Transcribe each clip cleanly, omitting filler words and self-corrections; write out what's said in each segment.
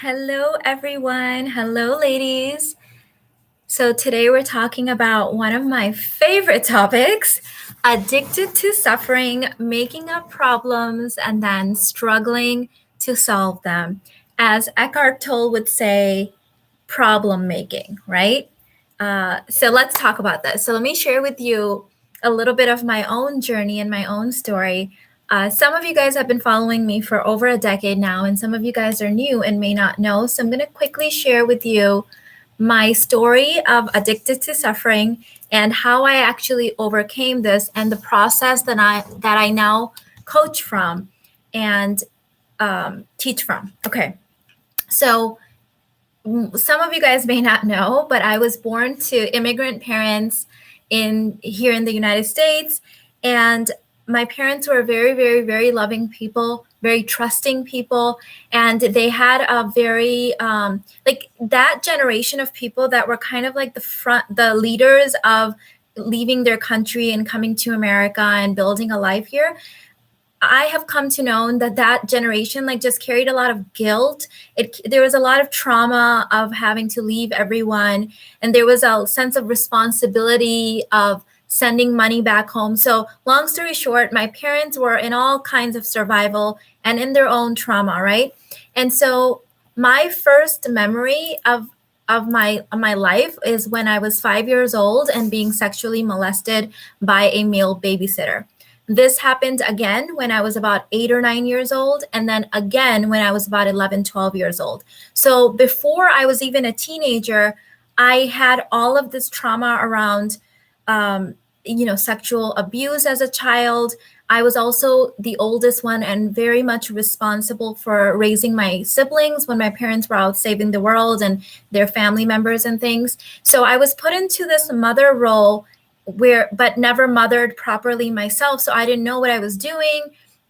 Hello, everyone. Hello, ladies. So, today we're talking about one of my favorite topics, addicted to suffering, making up problems, and then struggling to solve them. As Eckhart Tolle would say, problem making, right? So, let's talk about this. So, let me share with you a little bit of my own journey and my own story. Some of you guys have been following me for over a decade now, and some of you guys are new and may not know. So, I'm going to quickly share with you my story of addicted to suffering and how I actually overcame this and the process that I now coach from and teach from. Okay, so some of you guys may not know, but I was born to immigrant parents here in the United States, and my parents were very, very, very loving people, very trusting people, and they had a very like that generation of people that were kind of like the leaders of leaving their country and coming to America and building a life here. I have come to know that generation like just carried a lot of guilt. There was a lot of trauma of having to leave everyone, and there was a sense of responsibility of sending money back home. So, long story short, my parents were in all kinds of survival and in their own trauma, right? And so, my first memory of my life is when I was 5 years old and being sexually molested by a male babysitter. This happened again when I was about 8 or 9 years old, and then again when I was about 11, 12 years old. So before I was even a teenager, I had all of this trauma around, sexual abuse as a child. I was also the oldest one and very much responsible for raising my siblings when my parents were out saving the world and their family members and things. So I was put into this mother role but never mothered properly myself. So I didn't know what I was doing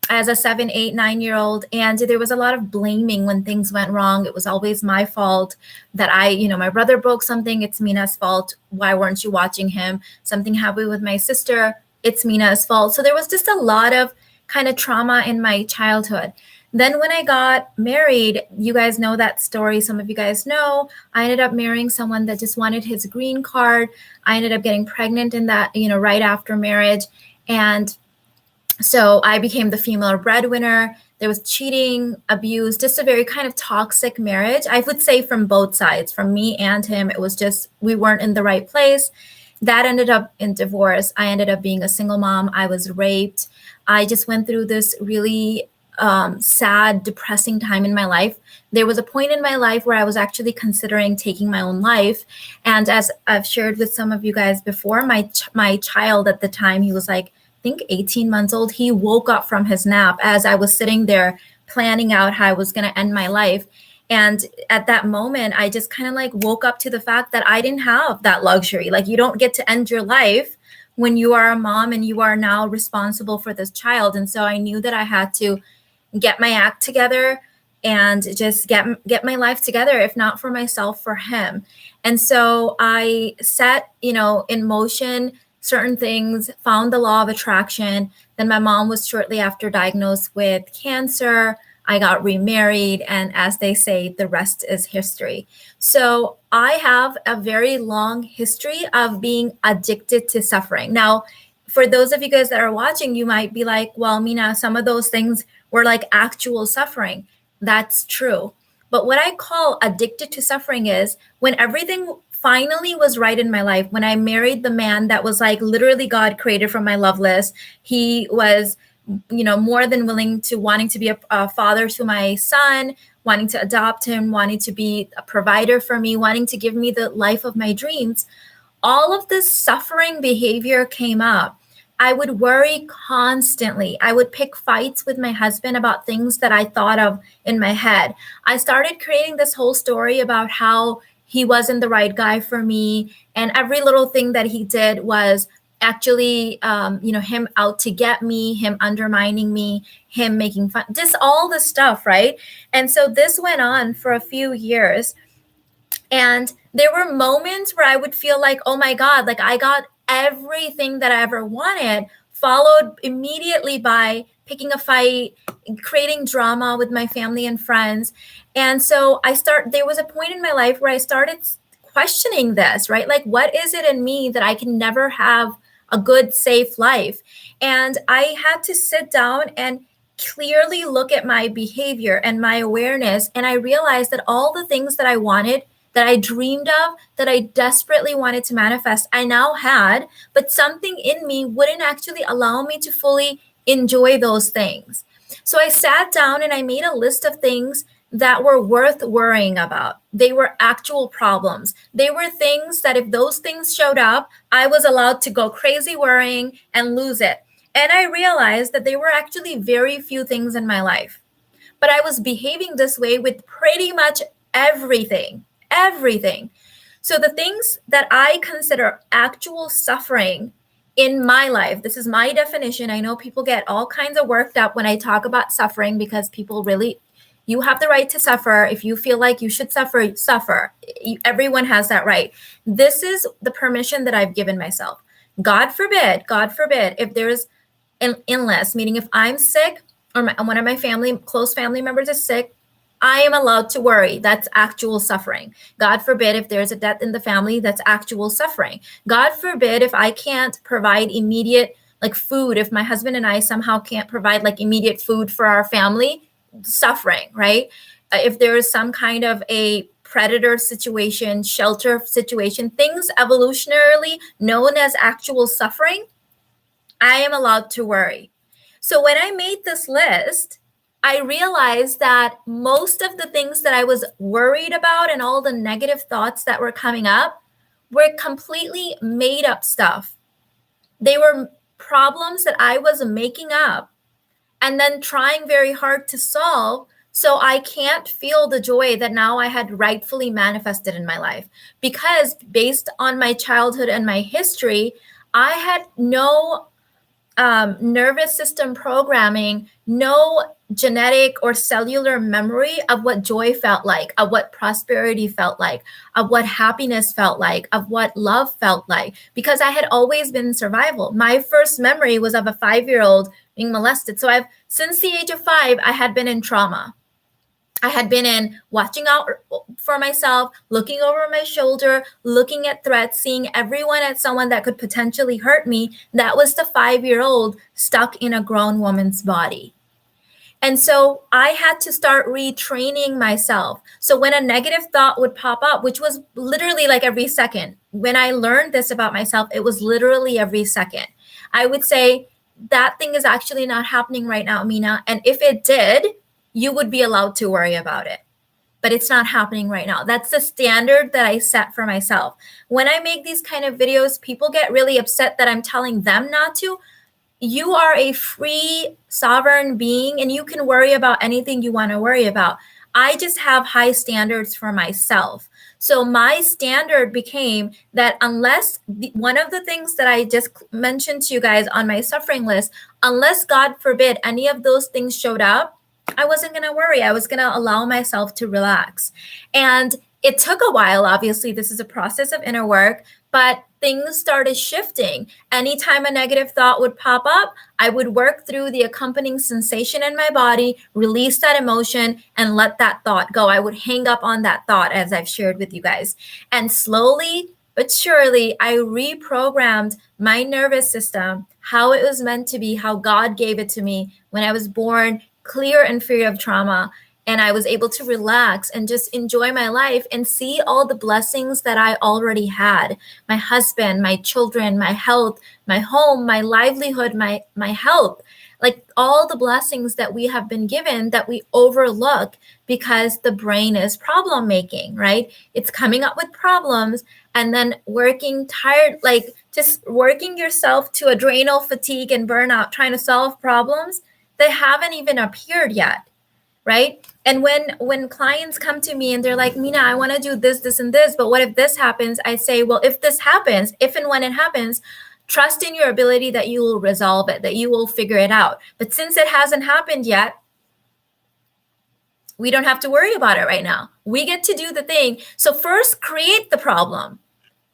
as a 7, 8, 9 year old. And there was a lot of blaming when things went wrong. It was always my fault that my brother broke something. It's Mina's fault. Why weren't you watching him? Something happened with my sister. It's Mina's fault. So there was just a lot of kind of trauma in my childhood. Then when I got married, you guys know that story. Some of you guys know I ended up marrying someone that just wanted his green card. I ended up getting pregnant in that, right after marriage. And so I became the female breadwinner. There was cheating, abuse, just a very kind of toxic marriage. I would say from both sides, from me and him, it was just, we weren't in the right place. That ended up in divorce. I ended up being a single mom. I was raped. I just went through this really sad, depressing time in my life. There was a point in my life where I was actually considering taking my own life. And as I've shared with some of you guys before, my child at the time, he was like, I think 18 months old. He woke up from his nap as I was sitting there planning out how I was going to end my life. And at that moment, I just kind of like woke up to the fact that I didn't have that luxury. Like, you don't get to end your life when you are a mom and you are now responsible for this child. And so I knew that I had to get my act together and just get my life together, if not for myself, for him. And so I set, in motion certain things, found the law of attraction. Then my mom was shortly after diagnosed with cancer. I got remarried, and as they say, the rest is history. So I have a very long history of being addicted to suffering. Now, for those of you guys that are watching, you might be like, well, Mina, some of those things were like actual suffering. That's true. But what I call addicted to suffering is when everything finally was right in my life, when I married the man that was like literally God created from my love list. He was, more than willing to wanting to be a father to my son, wanting to adopt him, wanting to be a provider for me, wanting to give me the life of my dreams. All of this suffering behavior came up. I would worry constantly. I would pick fights with my husband about things that I thought of in my head. I started creating this whole story about how he wasn't the right guy for me. And every little thing that he did was actually, him out to get me, him undermining me, him making fun, just all this stuff, right? And so this went on for a few years. And there were moments where I would feel like, oh my God, like I got everything that I ever wanted followed immediately by picking a fight, creating drama with my family and friends. And so there was a point in my life where I started questioning this, right? Like, what is it in me that I can never have a good, safe life? And I had to sit down and clearly look at my behavior and my awareness. And I realized that all the things that I wanted, that I dreamed of, that I desperately wanted to manifest, I now had, but something in me wouldn't actually allow me to fully enjoy those things. So I sat down and I made a list of things that were worth worrying about. They were actual problems. They were things that if those things showed up, I was allowed to go crazy worrying and lose it. And I realized that there were actually very few things in my life. But I was behaving this way with pretty much everything. Everything. So the things that I consider actual suffering in my life, this is my definition. I know people get all kinds of worked up when I talk about suffering because people really, you have the right to suffer. If you feel like you should suffer, suffer. Everyone has that right. This is the permission that I've given myself. God forbid, if there's an illness, meaning if I'm sick or one of my close family members is sick, I am allowed to worry. That's actual suffering. God forbid if there's a death in the family, that's actual suffering. God forbid if I can't provide immediate like food, if my husband and I somehow can't provide like immediate food for our family, suffering, right? If there is some kind of a predator situation, shelter situation, things evolutionarily known as actual suffering, I am allowed to worry. So when I made this list, I realized that most of the things that I was worried about and all the negative thoughts that were coming up were completely made up stuff. They were problems that I was making up and then trying very hard to solve. So I can't feel the joy that now I had rightfully manifested in my life. Because based on my childhood and my history, I had no nervous system programming, no genetic or cellular memory of what joy felt like, of what prosperity felt like, of what happiness felt like, of what love felt like, because I had always been in survival. My first memory was of a 5-year-old being molested. So since the age of 5, I had been in trauma. I had been in watching out for myself, looking over my shoulder, looking at threats, seeing everyone as someone that could potentially hurt me. That was the 5-year-old stuck in a grown woman's body. And so I had to start retraining myself. So when a negative thought would pop up, which was literally like every second, when I learned this about myself, it was literally every second. I would say, that thing is actually not happening right now, Mina. And if it did, you would be allowed to worry about it. But it's not happening right now. That's the standard that I set for myself. When I make these kind of videos, people get really upset that I'm telling them not to. You are a free, sovereign being, and you can worry about anything you want to worry about. I just have high standards for myself. So my standard became that unless one of the things that I just mentioned to you guys on my suffering list, unless God forbid any of those things showed up, I wasn't going to worry. I was going to allow myself to relax. And it took a while. Obviously, this is a process of inner work, but things started shifting. Anytime a negative thought would pop up, I would work through the accompanying sensation in my body, release that emotion, and let that thought go. I would hang up on that thought, as I've shared with you guys. And slowly but surely, I reprogrammed my nervous system, how it was meant to be, how God gave it to me when I was born, clear and free of trauma. And I was able to relax and just enjoy my life and see all the blessings that I already had. My husband, my children, my health, my home, my livelihood, my health, like all the blessings that we have been given that we overlook because the brain is problem making, right? It's coming up with problems and then working tired, like just working yourself to adrenal fatigue and burnout, trying to solve problems that haven't even appeared yet, right? And when clients come to me and they're like, Mina, I want to do this, this, and this, but what if this happens? I say, well, if this happens, if and when it happens, trust in your ability that you will resolve it, that you will figure it out. But since it hasn't happened yet, we don't have to worry about it right now. We get to do the thing. So first create the problem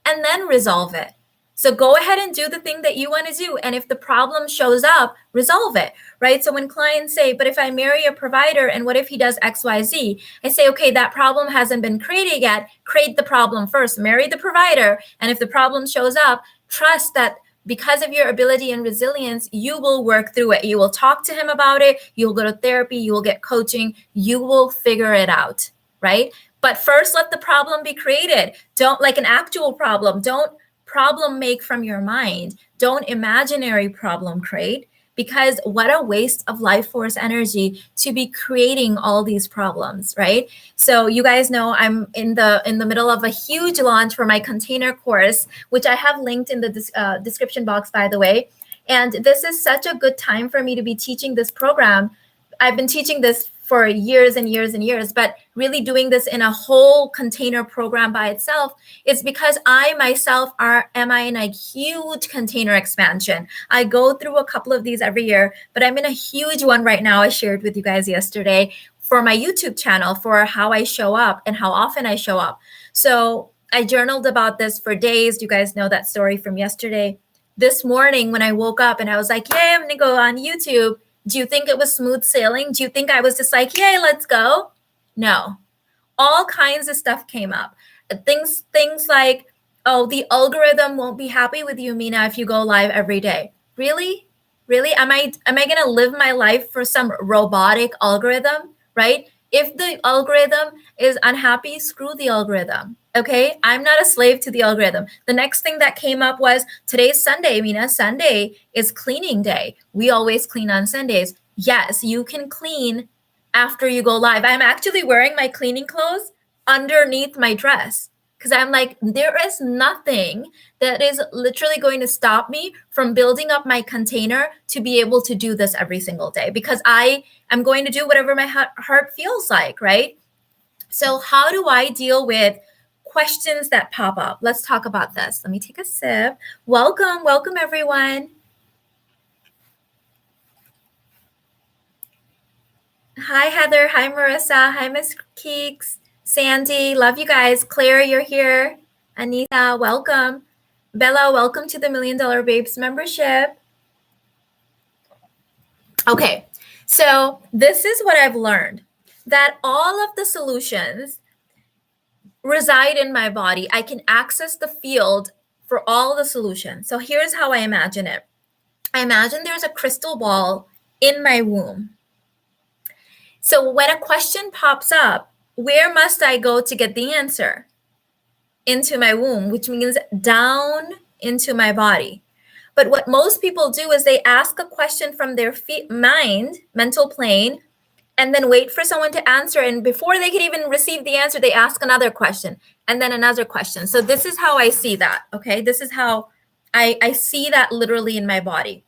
and then resolve it. So go ahead and do the thing that you want to do. And if the problem shows up, resolve it, right? So when clients say, but if I marry a provider and what if he does X, Y, Z? I say, okay, that problem hasn't been created yet. Create the problem first, marry the provider. And if the problem shows up, trust that because of your ability and resilience, you will work through it. You will talk to him about it. You'll go to therapy. You will get coaching. You will figure it out, right? But first, let the problem be created. Don't like an actual problem. Don't problem make from your mind. Don't imaginary problem create, because what a waste of life force energy to be creating all these problems, right? So you guys know I'm in the middle of a huge launch for my container course, which I have linked in the description box, by the way. And this is such a good time for me to be teaching this program. I've been teaching this for years and years and years, but really doing this in a whole container program by itself is because I myself am in a huge container expansion. I go through a couple of these every year, but I'm in a huge one right now. I shared with you guys yesterday for my YouTube channel for how I show up and how often I show up. So I journaled about this for days. You guys know that story from yesterday. This morning when I woke up and I was like, yay, I'm gonna go on YouTube. Do you think it was smooth sailing? Do you think I was just like, yay, let's go? No. All kinds of stuff came up. Things like, oh, the algorithm won't be happy with you, Mina, if you go live every day. Really? Really? Am I going to live my life for some robotic algorithm, right? If the algorithm is unhappy, screw the algorithm. Okay, I'm not a slave to the algorithm. The next thing that came up was today's Sunday, Mina. Sunday is cleaning day. We always clean on Sundays. Yes, you can clean after you go live. I'm actually wearing my cleaning clothes underneath my dress because I'm like, there is nothing that is literally going to stop me from building up my container to be able to do this every single day, because I am going to do whatever my heart feels like, right? So how do I deal with questions that pop up? Let's talk about this. Let me take a sip. Welcome everyone. Hi Heather, hi Marissa, hi Miss Keeks, Sandy, love you guys. Claire, you're here. Anita, welcome. Bella, welcome to the $1 Million Babes membership. Okay, so this is what I've learned, that all of the solutions reside in my body. I can access the field for all the solutions. So here's how I imagine it. I imagine there's a crystal ball in my womb. So when a question pops up, where must I go to get the answer? Into my womb, which means down into my body. But what most people do is they ask a question from their mental plane, and then wait for someone to answer. And before they can even receive the answer, they ask another question and then another question. So this is how I see that, okay? This is how I see that literally in my body.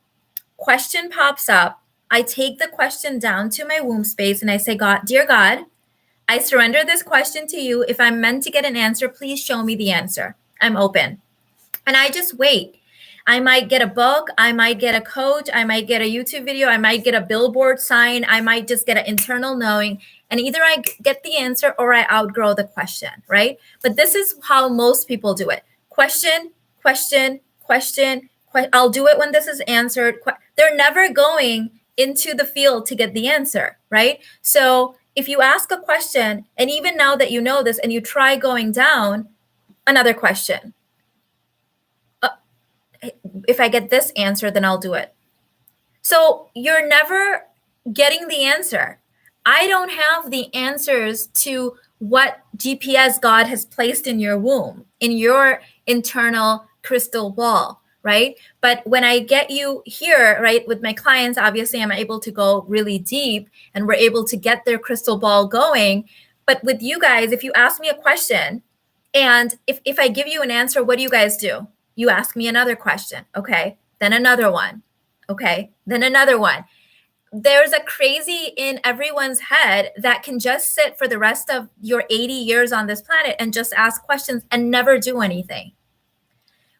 Question pops up. I take the question down to my womb space and I say, God, dear God, I surrender this question to you. If I'm meant to get an answer, please show me the answer. I'm open. And I just wait. I might get a book, I might get a coach, I might get a YouTube video, I might get a billboard sign, I might just get an internal knowing, and either I get the answer or I outgrow the question, right? But this is how most people do it. Question. I'll do it when this is answered. They're never going into the field to get the answer, right? So if you ask a question, and even now that you know this and you try going down, another question. If I get this answer, then I'll do it. So you're never getting the answer. I don't have the answers to what GPS God has placed in your womb, in your internal crystal ball, right? But when I get you here, right, with my clients, obviously I'm able to go really deep and we're able to get their crystal ball going. But with you guys, if you ask me a question and if I give you an answer, what do you guys do? You ask me another question. Okay. Then another one. Okay. Then another one. There's a crazy in everyone's head that can just sit for the rest of your 80 years on this planet and just ask questions and never do anything.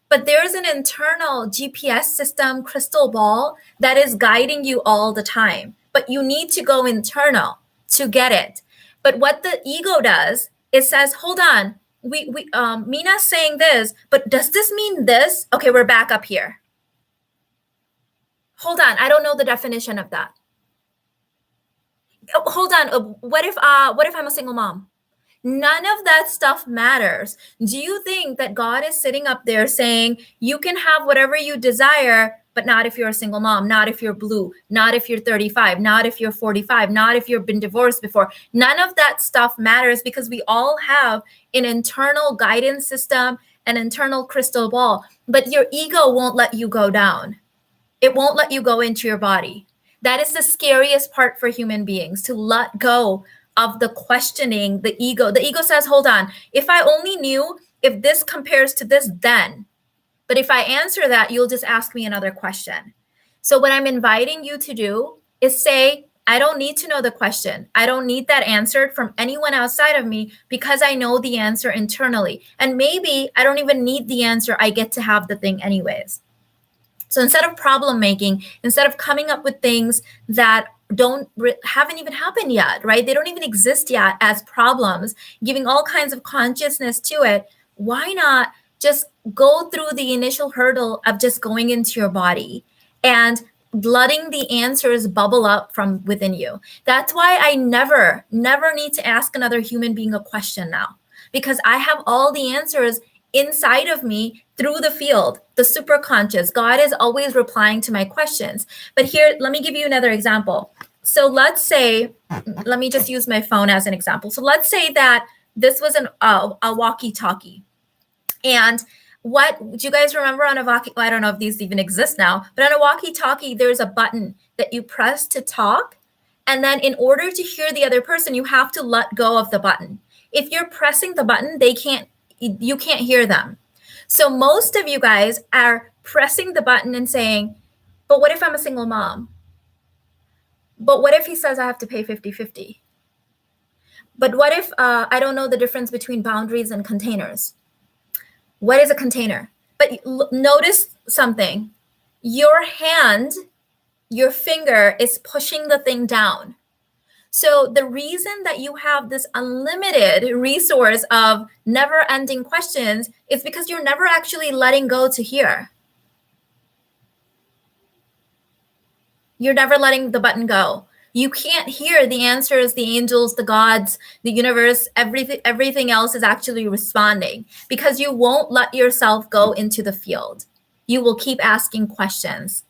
But there's an internal GPS system, crystal ball, that is guiding you all the time. But you need to go internal to get it. But what the ego does, it says, hold on, Mina's saying this, but does this mean this? Okay, we're back up here. Hold on, I don't know the definition of that. Oh, hold on. What if I'm a single mom? None of that stuff matters. Do you think that God is sitting up there saying, you can have whatever you desire, but not if you're a single mom, not if you're blue, not if you're 35, not if you're 45, not if you've been divorced before? None of that stuff matters, because we all have an internal guidance system, an internal crystal ball, but your ego won't let you go down. It won't let you go into your body. That is the scariest part for human beings, to let go of the questioning, the ego. The ego says, hold on, if I only knew if this compares to this, then. But if I answer that, you'll just ask me another question. So what I'm inviting you to do is say, I don't need to know the question. I don't need that answered from anyone outside of me, because I know the answer internally. And maybe I don't even need the answer. I get to have the thing anyways. So instead of problem making, instead of coming up with things that haven't even happened yet, right? They don't even exist yet as problems, giving all kinds of consciousness to it, why not just go through the initial hurdle of just going into your body and letting the answers bubble up from within you? That's why I never need to ask another human being a question now, because I have all the answers inside of me through the field, the superconscious. God is always replying to my questions. But here, let me give you another example. So let's say, let me just use my phone as an example. So let's say that this was a walkie-talkie. And what do you guys remember on a walkie? I don't know if these even exist now, but on a walkie-talkie, there's a button that you press to talk. And then in order to hear the other person, you have to let go of the button. If you're pressing the button, you can't hear them. So most of you guys are pressing the button and saying, but what if I'm a single mom? But what if he says I have to pay 50-50? But what if I don't know the difference between boundaries and containers? What is a container? But notice something. Your hand, your finger is pushing the thing down. So the reason that you have this unlimited resource of never-ending questions is because you're never actually letting go to hear. You're never letting the button go. You can't hear the answers, the angels, the gods, the universe, everything else is actually responding, because you won't let yourself go into the field. You will keep asking questions.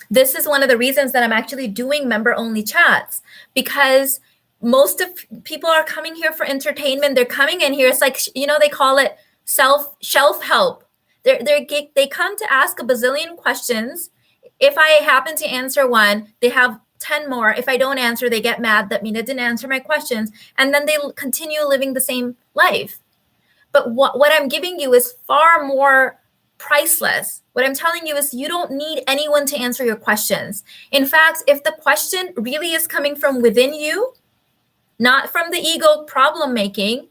This is one of the reasons that I'm actually doing member-only chats, because most of people are coming here for entertainment. They're coming in here. It's like, they call it shelf help. They come to ask a bazillion questions. If I happen to answer one, they have 10 more. If I don't answer, they get mad that Mina didn't answer my questions. And then they continue living the same life. But what I'm giving you is far more priceless. What I'm telling you is you don't need anyone to answer your questions. In fact, if the question really is coming from within you, not from the ego problem making,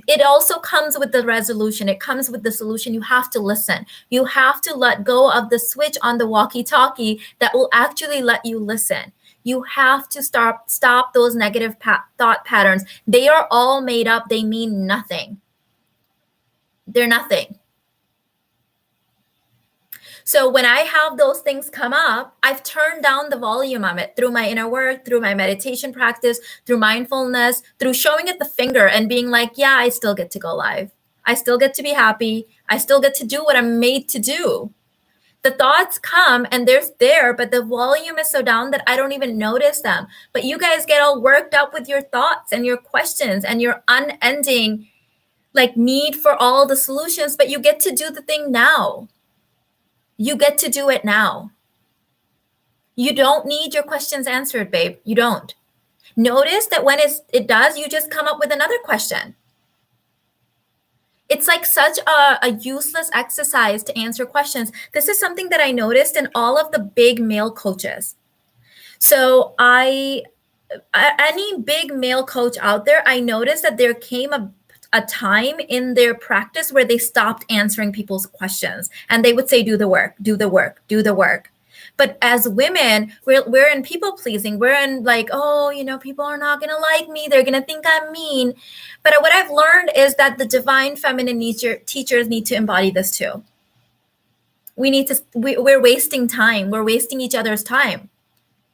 it also comes with the resolution. It comes with the solution. You have to listen. You have to let go of the switch on the walkie-talkie that will actually let you listen. You have to stop those negative thought patterns. They are all made up. They mean nothing. They're nothing. So when I have those things come up, I've turned down the volume of it through my inner work, through my meditation practice, through mindfulness, through showing it the finger and being like, yeah, I still get to go live. I still get to be happy. I still get to do what I'm made to do. The thoughts come and they're there, but the volume is so down that I don't even notice them. But you guys get all worked up with your thoughts and your questions and your unending need for all the solutions, but you get to do the thing now. You get to do it now. You don't need your questions answered, babe. You don't. Notice that when it does, you just come up with another question. It's like such a useless exercise to answer questions. This is something that I noticed in all of the big male coaches. So any big male coach out there, I noticed that there came a time in their practice where they stopped answering people's questions and they would say, do the work, do the work, do the work. But as women, we're in people pleasing. We're in like, oh, you know, people are not gonna like me. They're gonna think I'm mean. But what I've learned is that the divine feminine teachers need to embody this too. We're wasting time. We're wasting each other's time.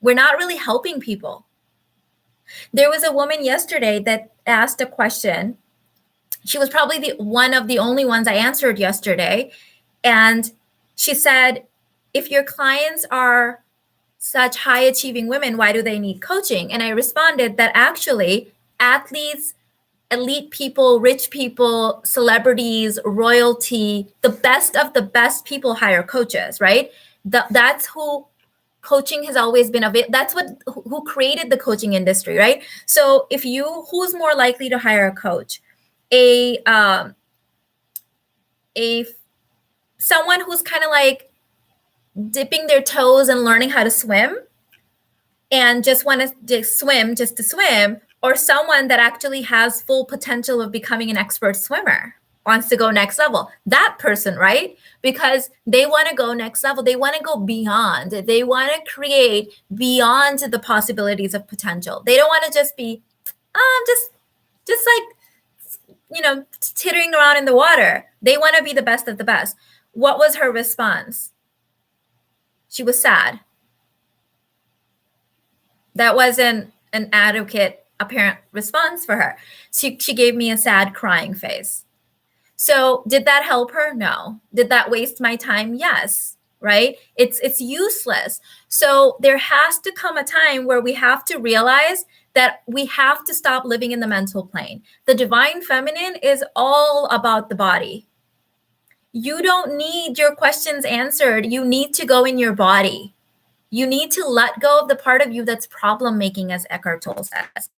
We're not really helping people. There was a woman yesterday that asked a question. She was probably one of the only ones I answered yesterday. And she said, if your clients are such high achieving women, why do they need coaching? And I responded that actually athletes, elite people, rich people, celebrities, royalty, the best of the best people hire coaches, right? That's who coaching has always been available. That's who created the coaching industry, right? So who's more likely to hire a coach? Someone who's kind of like dipping their toes and learning how to swim and just want to swim just to swim, or someone that actually has full potential of becoming an expert swimmer, wants to go next level. That person, right? Because they want to go next level. They want to go beyond. They want to create beyond the possibilities of potential. They don't want to just be just like, you know, tittering around in the water. They want to be the best of the best. What was her response? She was sad. That wasn't an adequate apparent response for her. She gave me a sad crying face. So did that help her? No. Did that waste my time? Yes. Right? It's useless. So there has to come a time where we have to realize that we have to stop living in the mental plane. The divine feminine is all about the body. You don't need your questions answered. You need to go in your body. You need to let go of the part of you that's problem making, as Eckhart Tolle says.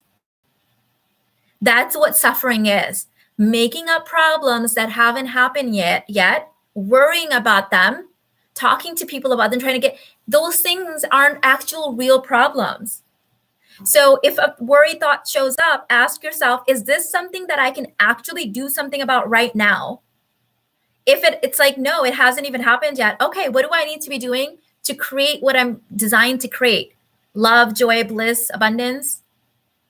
That's what suffering is. Making up problems that haven't happened yet, worrying about them, talking to people about them, trying to get those things aren't actual real problems. So if a worry thought shows up, ask yourself, is this something that I can actually do something about right now? If it's like, no, it hasn't even happened yet. Okay, what do I need to be doing to create what I'm designed to create? Love, joy, bliss, abundance.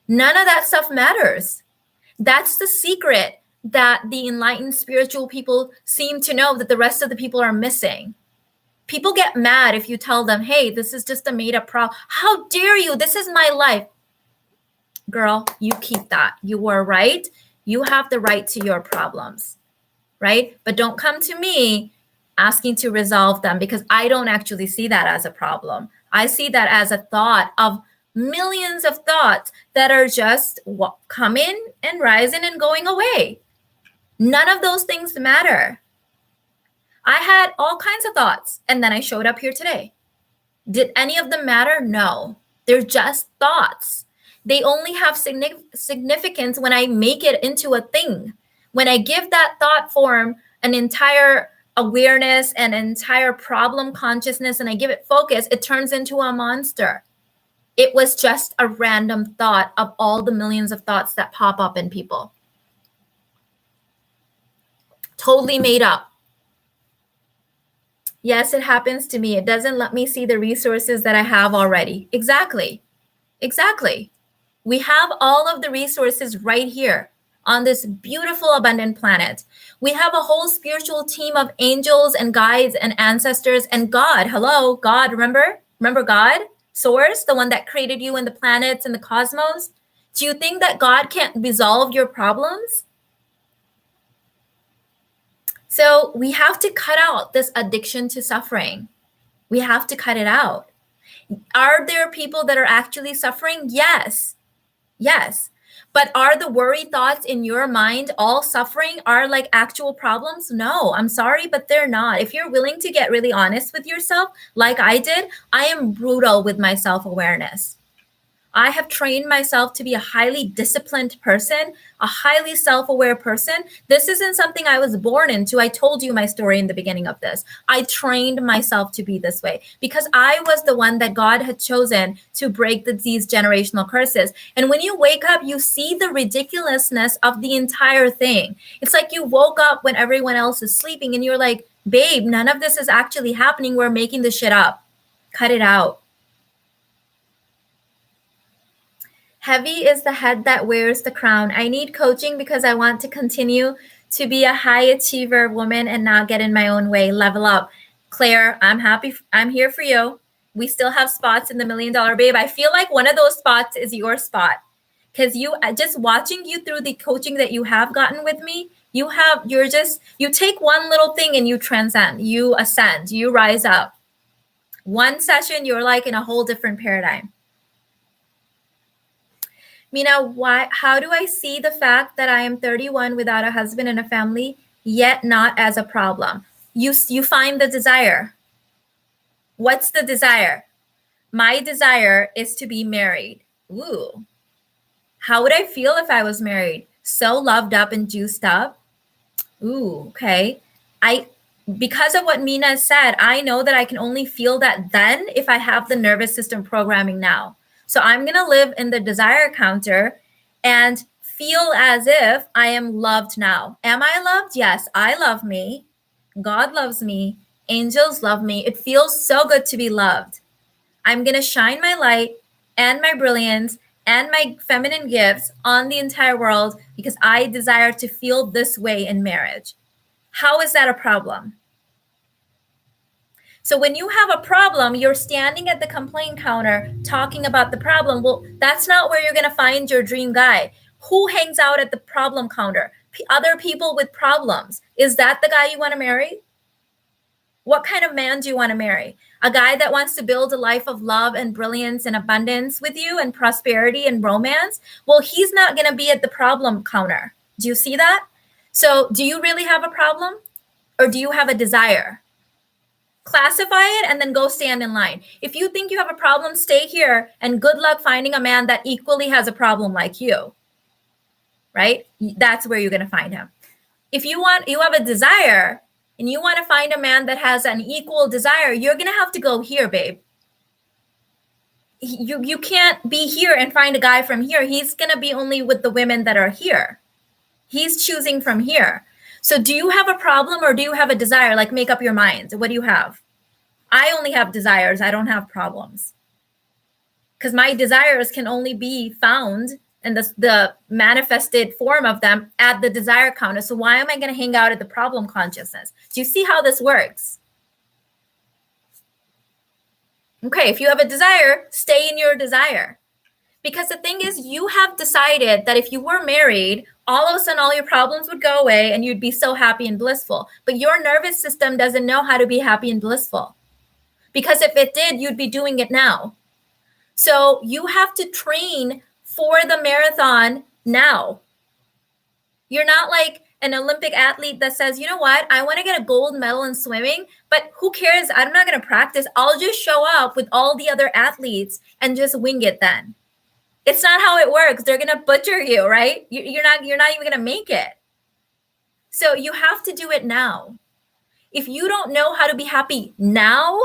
None of that stuff matters. That's the secret that the enlightened spiritual people seem to know that the rest of the people are missing. People get mad if you tell them, hey, this is just a made up problem. How dare you? This is my life. Girl, you keep that. You are right. You have the right to your problems, right? But don't come to me asking to resolve them, because I don't actually see that as a problem. I see that as a thought of millions of thoughts that are just coming and rising and going away. None of those things matter. I had all kinds of thoughts, and then I showed up here today. Did any of them matter? No. They're just thoughts. They only have significance when I make it into a thing. When I give that thought form an entire awareness and an entire problem consciousness, and I give it focus, it turns into a monster. It was just a random thought of all the millions of thoughts that pop up in people. Totally made up. Yes, it happens to me. It doesn't let me see the resources that I have already. Exactly. We have all of the resources right here on this beautiful, abundant planet. We have a whole spiritual team of angels and guides and ancestors and God. Hello, God, remember? Remember God? Source, the one that created you and the planets and the cosmos. Do you think that God can't resolve your problems? So we have to cut out this addiction to suffering. We have to cut it out. Are there people that are actually suffering? Yes. But are the worry thoughts in your mind all suffering, are like actual problems? No, I'm sorry, but they're not. If you're willing to get really honest with yourself, like I did, I am brutal with my self-awareness. I have trained myself to be a highly disciplined person, a highly self-aware person. This isn't something I was born into. I told you my story in the beginning of this. I trained myself to be this way because I was the one that God had chosen to break these generational curses. And when you wake up, you see the ridiculousness of the entire thing. It's like you woke up when everyone else is sleeping and you're like, babe, none of this is actually happening. We're making this shit up. Cut it out. Heavy is the head that wears the crown. I need coaching because I want to continue to be a high achiever woman and not get in my own way. Level up. Claire, I'm happy. I'm here for you. We still have spots in the $1 Million Babe. I feel like one of those spots is your spot, because you, just watching you through the coaching that you have gotten with me, you take one little thing and you transcend, you ascend, you rise up. One session, you're like in a whole different paradigm. Mina, how do I see the fact that I am 31 without a husband and a family, yet not as a problem? You find the desire. What's the desire? My desire is to be married. Ooh. How would I feel if I was married? So loved up and juiced up. Ooh, okay. Because of what Mina said, I know that I can only feel that then if I have the nervous system programming now. So I'm going to live in the desire counter and feel as if I am loved now. Am I loved? Yes, I love me. God loves me. Angels love me. It feels so good to be loved. I'm going to shine my light and my brilliance and my feminine gifts on the entire world because I desire to feel this way in marriage. How is that a problem? So when you have a problem, you're standing at the complaint counter talking about the problem. Well, that's not where you're going to find your dream guy. Who hangs out at the problem counter? Other people with problems. Is that the guy you want to marry? What kind of man do you want to marry? A guy that wants to build a life of love and brilliance and abundance with you and prosperity and romance? Well, he's not going to be at the problem counter. Do you see that? So do you really have a problem, or do you have a desire? Classify it and then go stand in line. If you think you have a problem, stay here and good luck finding a man that equally has a problem like you, right? That's where you're going to find him. If you have a desire and you want to find a man that has an equal desire, you're going to have to go here, babe. You can't be here and find a guy from here. He's going to be only with the women that are here. He's choosing from here. So do you have a problem or do you have a desire? Like, make up your mind. What do you have? I only have desires. I don't have problems. Because my desires can only be found in the manifested form of them at the desire counter. So why am I going to hang out at the problem consciousness? Do you see how this works? Okay, if you have a desire, stay in your desire. Because the thing is, you have decided that if you were married, all of a sudden all your problems would go away and you'd be so happy and blissful. But your nervous system doesn't know how to be happy and blissful. Because if it did, you'd be doing it now. So you have to train for the marathon now. You're not like an Olympic athlete that says, you know what, I want to get a gold medal in swimming, but who cares? I'm not going to practice. I'll just show up with all the other athletes and just wing it then. It's not how it works. They're going to butcher you, right? You're not even going to make it. So you have to do it now. If you don't know how to be happy now,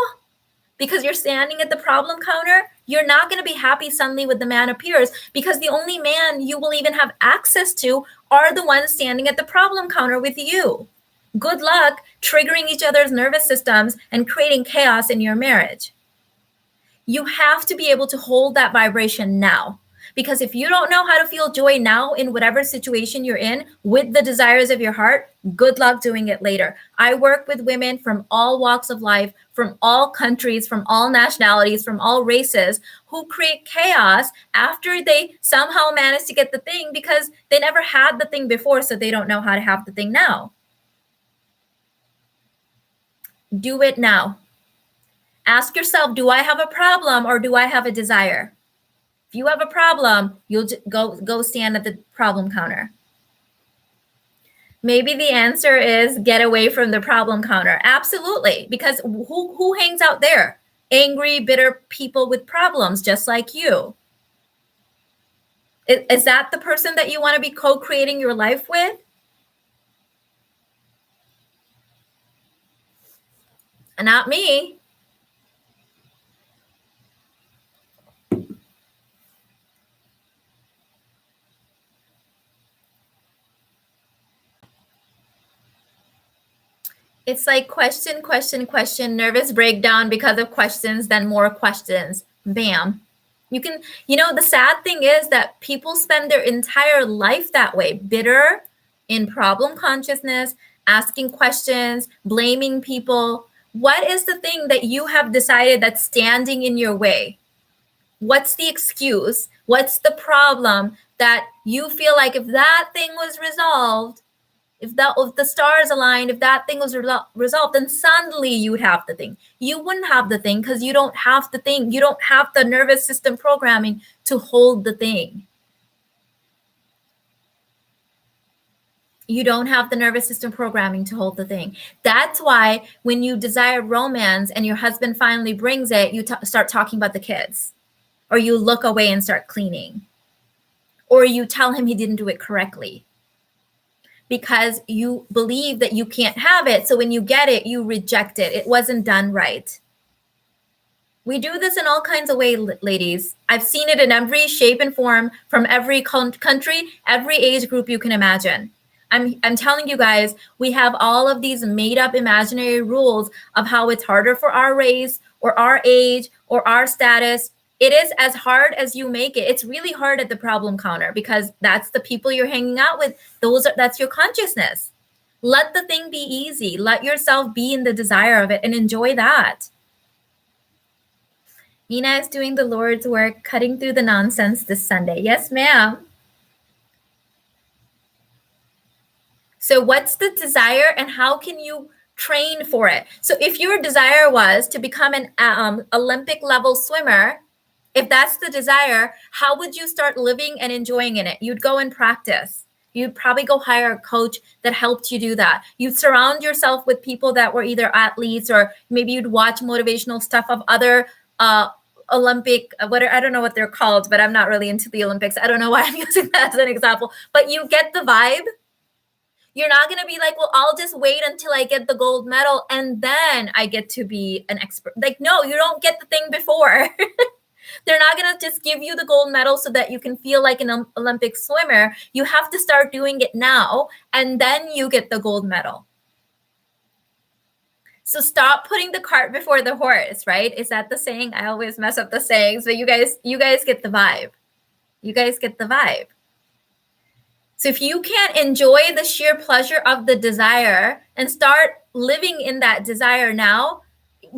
because you're standing at the problem counter, you're not going to be happy suddenly when the man appears, because the only man you will even have access to are the ones standing at the problem counter with you. Good luck triggering each other's nervous systems and creating chaos in your marriage. You have to be able to hold that vibration now. Because if you don't know how to feel joy now in whatever situation you're in with the desires of your heart, good luck doing it later. I work with women from all walks of life, from all countries, from all nationalities, from all races, who create chaos after they somehow manage to get the thing because they never had the thing before, so they don't know how to have the thing now. Do it now. Ask yourself, do I have a problem or do I have a desire? If you have a problem, you'll go stand at the problem counter. Maybe the answer is get away from the problem counter. Absolutely, because who hangs out there? Angry, bitter people with problems, just like you. Is that the person that you want to be co-creating your life with? Not me. It's like question, question, question, nervous breakdown because of questions, then more questions. Bam. The sad thing is that people spend their entire life that way, bitter, in problem consciousness, asking questions, blaming people. What is the thing that you have decided that's standing in your way? What's the excuse? What's the problem that you feel like if that thing was resolved, if the stars aligned, if that thing was resolved, then suddenly you would have the thing. You wouldn't have the thing because you don't have the thing. You don't have the nervous system programming to hold the thing. You don't have the nervous system programming to hold the thing. That's why when you desire romance and your husband finally brings it, you start talking about the kids, or you look away and start cleaning, or you tell him he didn't do it correctly, because you believe that you can't have it. So when you get it, you reject it. It wasn't done right. We do this in all kinds of ways, ladies. I've seen it in every shape and form, from every country, every age group you can imagine. I'm telling you guys, we have all of these made up imaginary rules of how it's harder for our race or our age or our status. It is as hard as you make it. It's really hard at the problem counter because that's the people you're hanging out with. That's your consciousness. Let the thing be easy. Let yourself be in the desire of it and enjoy that. Mina is doing the Lord's work, cutting through the nonsense this Sunday. Yes, ma'am. So what's the desire and how can you train for it? So if your desire was to become an Olympic level swimmer, if that's the desire, how would you start living and enjoying in it? You'd go and practice. You'd probably go hire a coach that helped you do that. You'd surround yourself with people that were either athletes, or maybe you'd watch motivational stuff of other Olympic, I don't know what they're called, but I'm not really into the Olympics. I don't know why I'm using that as an example, but you get the vibe. You're not going to be like, well, I'll just wait until I get the gold medal and then I get to be an expert. Like, no, you don't get the thing before. They're not going to just give you the gold medal so that you can feel like an Olympic swimmer. You have to start doing it now, and then you get the gold medal. So stop putting the cart before the horse, right? Is that the saying? I always mess up the sayings, but you guys get the vibe. You guys get the vibe. So if you can't enjoy the sheer pleasure of the desire and start living in that desire now,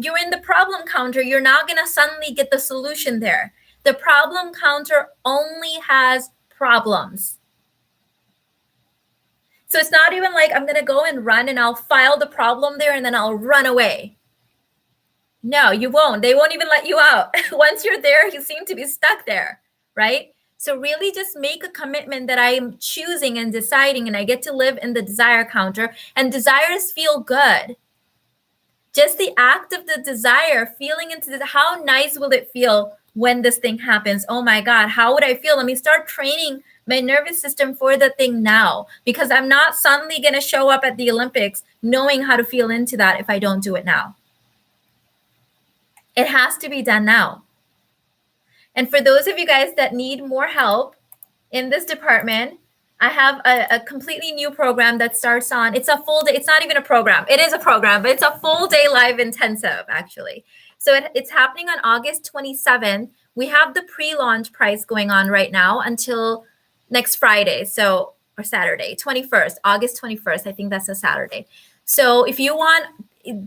you're in the problem counter. You're not going to suddenly get the solution there. The problem counter only has problems. So it's not even like I'm going to go and run and I'll file the problem there and then I'll run away. No, you won't. They won't even let you out. Once you're there, you seem to be stuck there, right? So really just make a commitment that I am choosing and deciding, and I get to live in the desire counter, and desires feel good. Just the act of the desire, feeling into this, how nice will it feel when this thing happens? Oh my God, how would I feel? Let me start training my nervous system for the thing now, because I'm not suddenly going to show up at the Olympics knowing how to feel into that if I don't do it now. It has to be done now. And for those of you guys that need more help in this department, I have a completely new program that starts on, it's a full day. It's not even a program. It is a program, but it's a full day live intensive, actually. So it's happening on August 27th. We have the pre-launch price going on right now until next Friday. So, or Saturday, 21st, August 21st. I think that's a Saturday. So if you want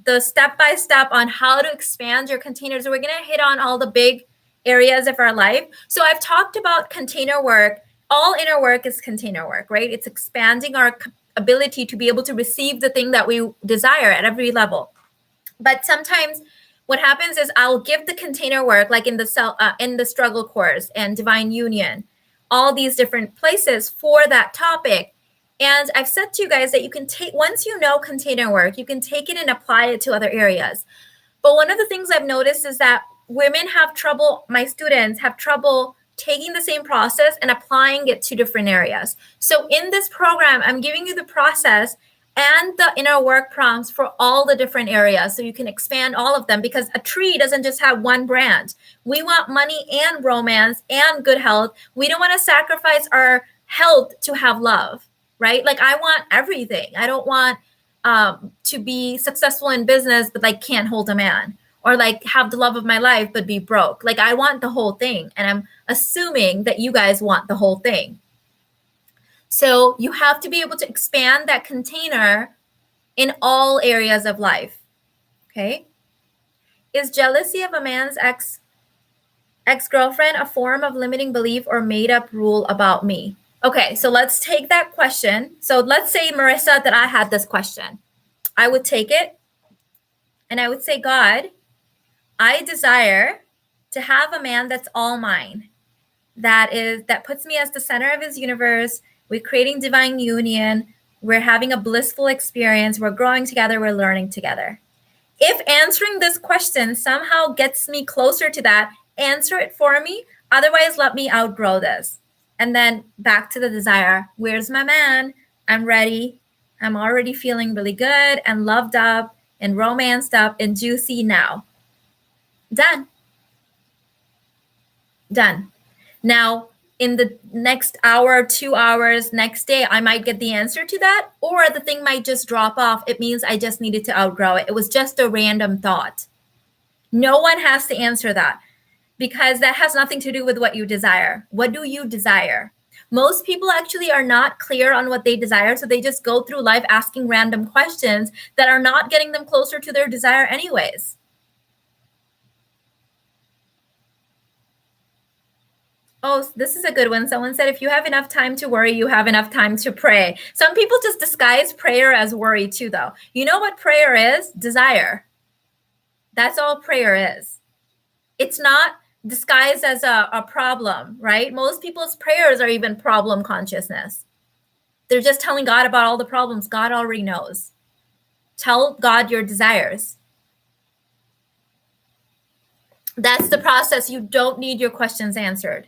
the step-by-step on how to expand your containers, we're going to hit on all the big areas of our life. So I've talked about container work. All inner work is container work, right? It's expanding our ability to be able to receive the thing that we desire at every level. But sometimes what happens is I'll give the container work, like in the struggle course and divine union, all these different places for that topic. And I've said to you guys that you can take, once you know container work, you can take it and apply it to other areas. But one of the things I've noticed is that women have trouble, my students have trouble taking the same process and applying it to different areas. So in this program, I'm giving you the process and the inner work prompts for all the different areas so you can expand all of them, because a tree doesn't just have one brand. We want money and romance and good health. We don't want to sacrifice our health to have love, right? Like I want everything. I don't want to be successful in business, but like can't hold a man, or like have the love of my life, but be broke. Like I want the whole thing. And I'm assuming that you guys want the whole thing. So you have to be able to expand that container in all areas of life. Okay. Is jealousy of a man's ex-girlfriend a form of limiting belief or made up rule about me? Okay, so let's take that question. So let's say, Marissa, that I had this question. I would take it and I would say, God, I desire to have a man that's all mine, that puts me as the center of his universe. We're creating divine union. We're having a blissful experience. We're growing together. We're learning together. If answering this question somehow gets me closer to that, answer it for me. Otherwise, let me outgrow this. And then back to the desire. Where's my man? I'm ready. I'm already feeling really good and loved up and romanced up and juicy now. Done. Done. Now, in the next hour, 2 hours, next day, I might get the answer to that, or the thing might just drop off. It means I just needed to outgrow it. It was just a random thought. No one has to answer that, because that has nothing to do with what you desire. What do you desire? Most people actually are not clear on what they desire, so they just go through life asking random questions that are not getting them closer to their desire anyways. Oh, this is a good one. Someone said, if you have enough time to worry, you have enough time to pray. Some people just disguise prayer as worry too, though. You know what prayer is? Desire. That's all prayer is. It's not disguised as a problem, right? Most people's prayers are even problem consciousness. They're just telling God about all the problems. God already knows. Tell God your desires. That's the process. You don't need your questions answered.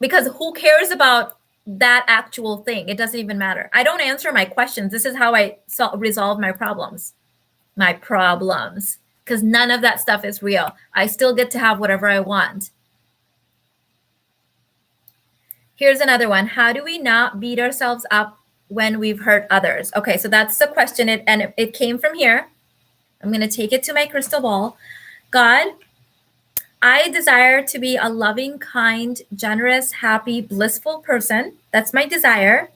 Because who cares about that actual thing? It doesn't even matter. I don't answer my questions. This is how I resolve my problems. Because none of that stuff is real. I still get to have whatever I want. Here's another one. How do we not beat ourselves up when we've hurt others? Okay, so that's the question. It came from here. I'm going to take it to my crystal ball. God, I desire to be a loving, kind, generous, happy, blissful person. That's my desire.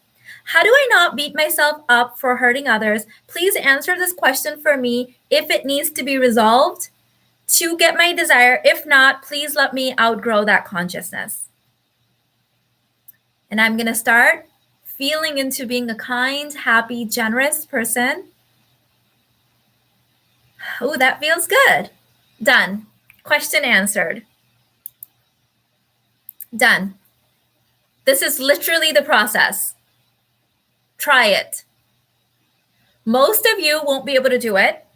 How do I not beat myself up for hurting others? Please answer this question for me if it needs to be resolved to get my desire. If not, please let me outgrow that consciousness. And I'm going to start feeling into being a kind, happy, generous person. Oh, that feels good. Done. Question answered. Done. This is literally the process. Try it. Most of you won't be able to do it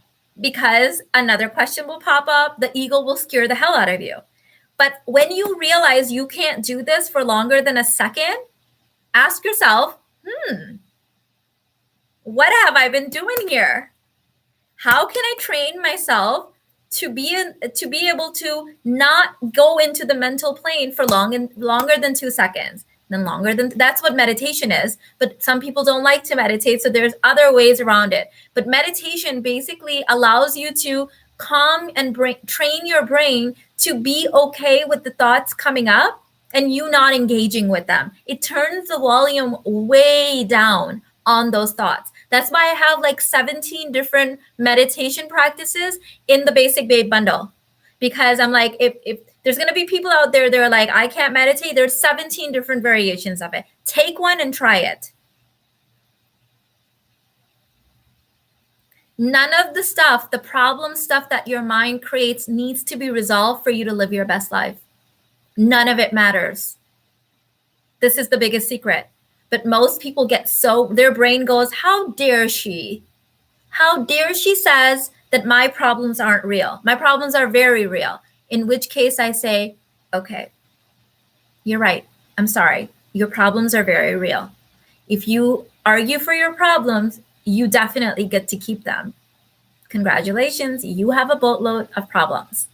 because another question will pop up. The ego will scare the hell out of you. But when you realize you can't do this for longer than a second, ask yourself, what have I been doing here? How can I train myself to be able to not go into the mental plane for longer than 2 seconds? Then longer than that's what meditation is. But some people don't like to meditate, so there's other ways around it. But meditation basically allows you to calm and train your brain to be okay with the thoughts coming up and you not engaging with them. It turns the volume way down on those thoughts. That's why I have like 17 different meditation practices in the Basic Babe bundle. Because I'm like, if there's going to be people out there, they're like, I can't meditate. There's 17 different variations of it. Take one and try it. None of the stuff, the problem stuff that your mind creates needs to be resolved for you to live your best life. None of it matters. This is the biggest secret. But most people their brain goes, how dare she? How dare she says that my problems aren't real? My problems are very real. In which case I say, okay, you're right. I'm sorry. Your problems are very real. If you argue for your problems, you definitely get to keep them. Congratulations, you have a boatload of problems.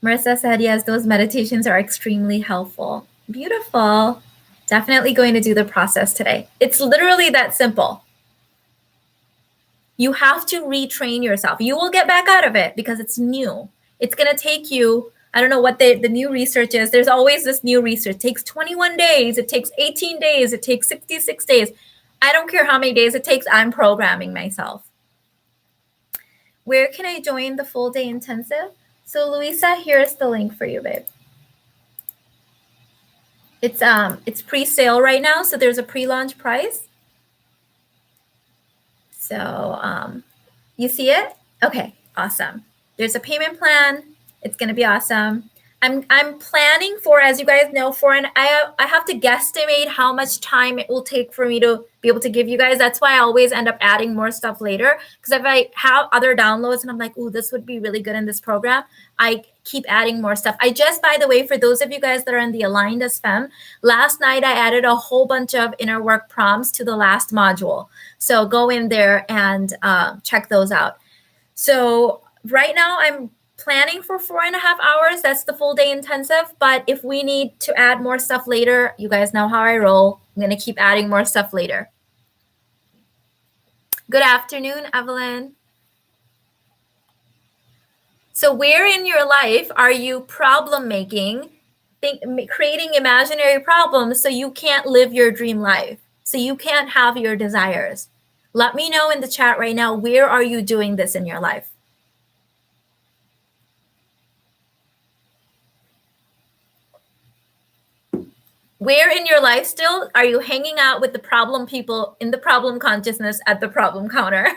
Marissa said, yes, those meditations are extremely helpful. Beautiful. Definitely going to do the process today. It's literally that simple. You have to retrain yourself. You will get back out of it because it's new. It's going to take you, I don't know what the new research is. There's always this new research. It takes 21 days. It takes 18 days. It takes 66 days. I don't care how many days it takes. I'm programming myself. Where can I join the full day intensive? So Luisa, here's the link for you, babe. It's pre-sale right now, so there's a pre-launch price. So you see it? Okay, awesome. There's a payment plan. It's gonna be awesome. I'm planning for, as you guys know, I have to guesstimate how much time it will take for me to be able to give you guys. That's why I always end up adding more stuff later. Because if I have other downloads and I'm like, ooh, this would be really good in this program, I keep adding more stuff. I just, by the way, for those of you guys that are in the Aligned as Femme, last night I added a whole bunch of inner work prompts to the last module. So go in there and check those out. So right now I'm planning for 4.5 hours. That's the full day intensive. But if we need to add more stuff later, you guys know how I roll. I'm going to keep adding more stuff later. Good afternoon, Evelyn. So where in your life are you problem making, creating imaginary problems so you can't live your dream life, so you can't have your desires? Let me know in the chat right now, where are you doing this in your life? Where in your life still are you hanging out with the problem people in the problem consciousness at the problem counter?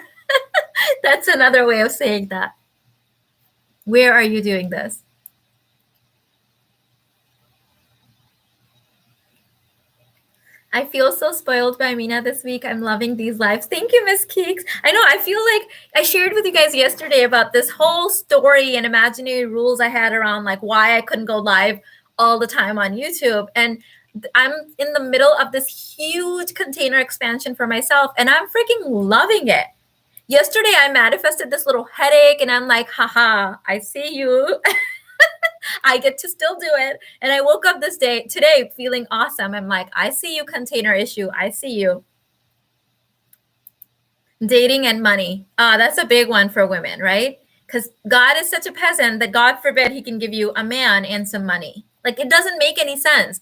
That's another way of saying that. Where are you doing this? I feel so spoiled by Mina this week. I'm loving these lives. Thank you, Miss Keeks. I know, I feel like I shared with you guys yesterday about this whole story and imaginary rules I had around like why I couldn't go live all the time on YouTube. And I'm in the middle of this huge container expansion for myself, and I'm freaking loving it. Yesterday, I manifested this little headache, and I'm like, haha, I see you. I get to still do it. And I woke up today feeling awesome. I'm like, I see you, container issue. I see you. Dating and money. That's a big one for women, right? Because God is such a peasant that God forbid he can give you a man and some money. Like, it doesn't make any sense.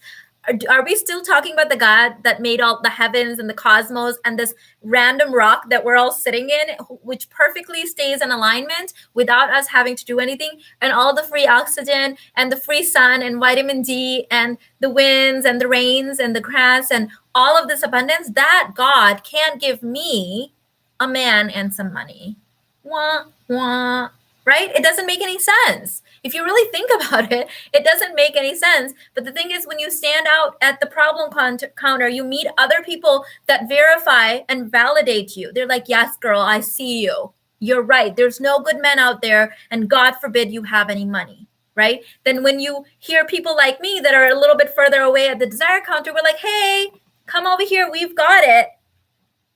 Are we still talking about the God that made all the heavens and the cosmos and this random rock that we're all sitting in, which perfectly stays in alignment without us having to do anything, and all the free oxygen and the free sun and vitamin D and the winds and the rains and the grass and all of this abundance? That God can't give me a man and some money. Wah, wah. Right? It doesn't make any sense. If you really think about it, it doesn't make any sense. But the thing is, when you stand out at the problem counter, you meet other people that verify and validate you. They're like, yes, girl, I see you. You're right. There's no good men out there. And God forbid you have any money. Right? Then when you hear people like me that are a little bit further away at the desire counter, we're like, hey, come over here. We've got it.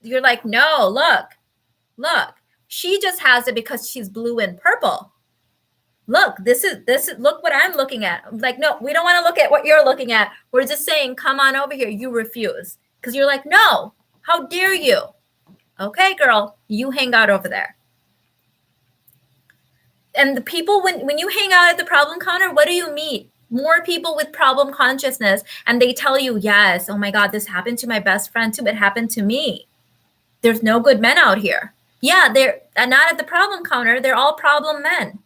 You're like, no, look. She just has it because she's blue and purple. Look, this is look what I'm looking at. I'm like, no, we don't want to look at what you're looking at. We're just saying, come on over here. You refuse because you're like, no, how dare you? Okay, girl, you hang out over there. And the people, when you hang out at the problem counter, what do you meet? More people with problem consciousness. And they tell you, yes, oh my God, this happened to my best friend too. It happened to me. There's no good men out here. Yeah, they're not at the problem counter. They're all problem men.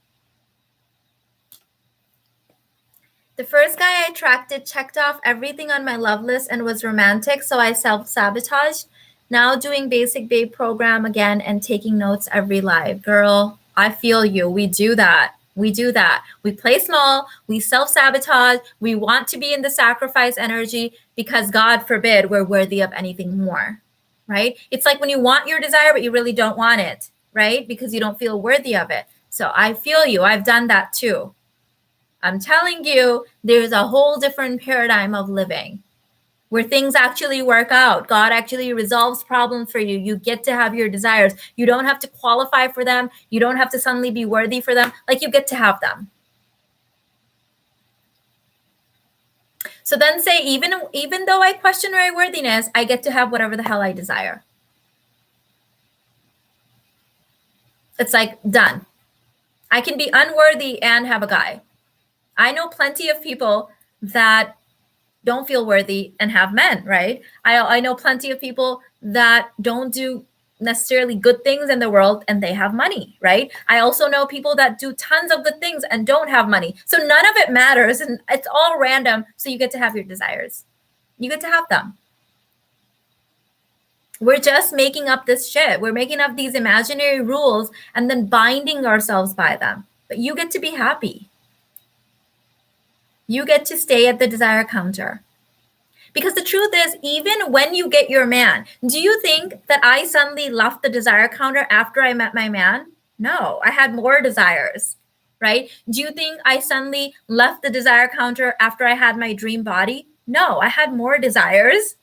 The first guy I attracted checked off everything on my love list and was romantic, so I self-sabotaged. Now doing basic babe program again and taking notes every live. Girl, I feel you. We do that. We play small. We self-sabotage. We want to be in the sacrifice energy because God forbid we're worthy of anything more. Right? It's like when you want your desire, but you really don't want it, right? Because you don't feel worthy of it. So I feel you. I've done that too. I'm telling you, there's a whole different paradigm of living where things actually work out. God actually resolves problems for you. You get to have your desires. You don't have to qualify for them. You don't have to suddenly be worthy for them. Like, you get to have them. So then say, even though I question my worthiness, I get to have whatever the hell I desire. It's like done. I can be unworthy and have a guy. I know plenty of people that don't feel worthy and have men, right? I know plenty of people that don't do necessarily good things in the world and they have money, right? I also know people that do tons of good things and don't have money. So none of it matters and it's all random. So you get to have your desires. You get to have them. We're just making up this shit. We're making up these imaginary rules and then binding ourselves by them. But you get to be happy. You get to stay at the desire counter. Because the truth is, even when you get your man, do you think that I suddenly left the desire counter after I met my man? No, I had more desires, right? Do you think I suddenly left the desire counter after I had my dream body? No, I had more desires.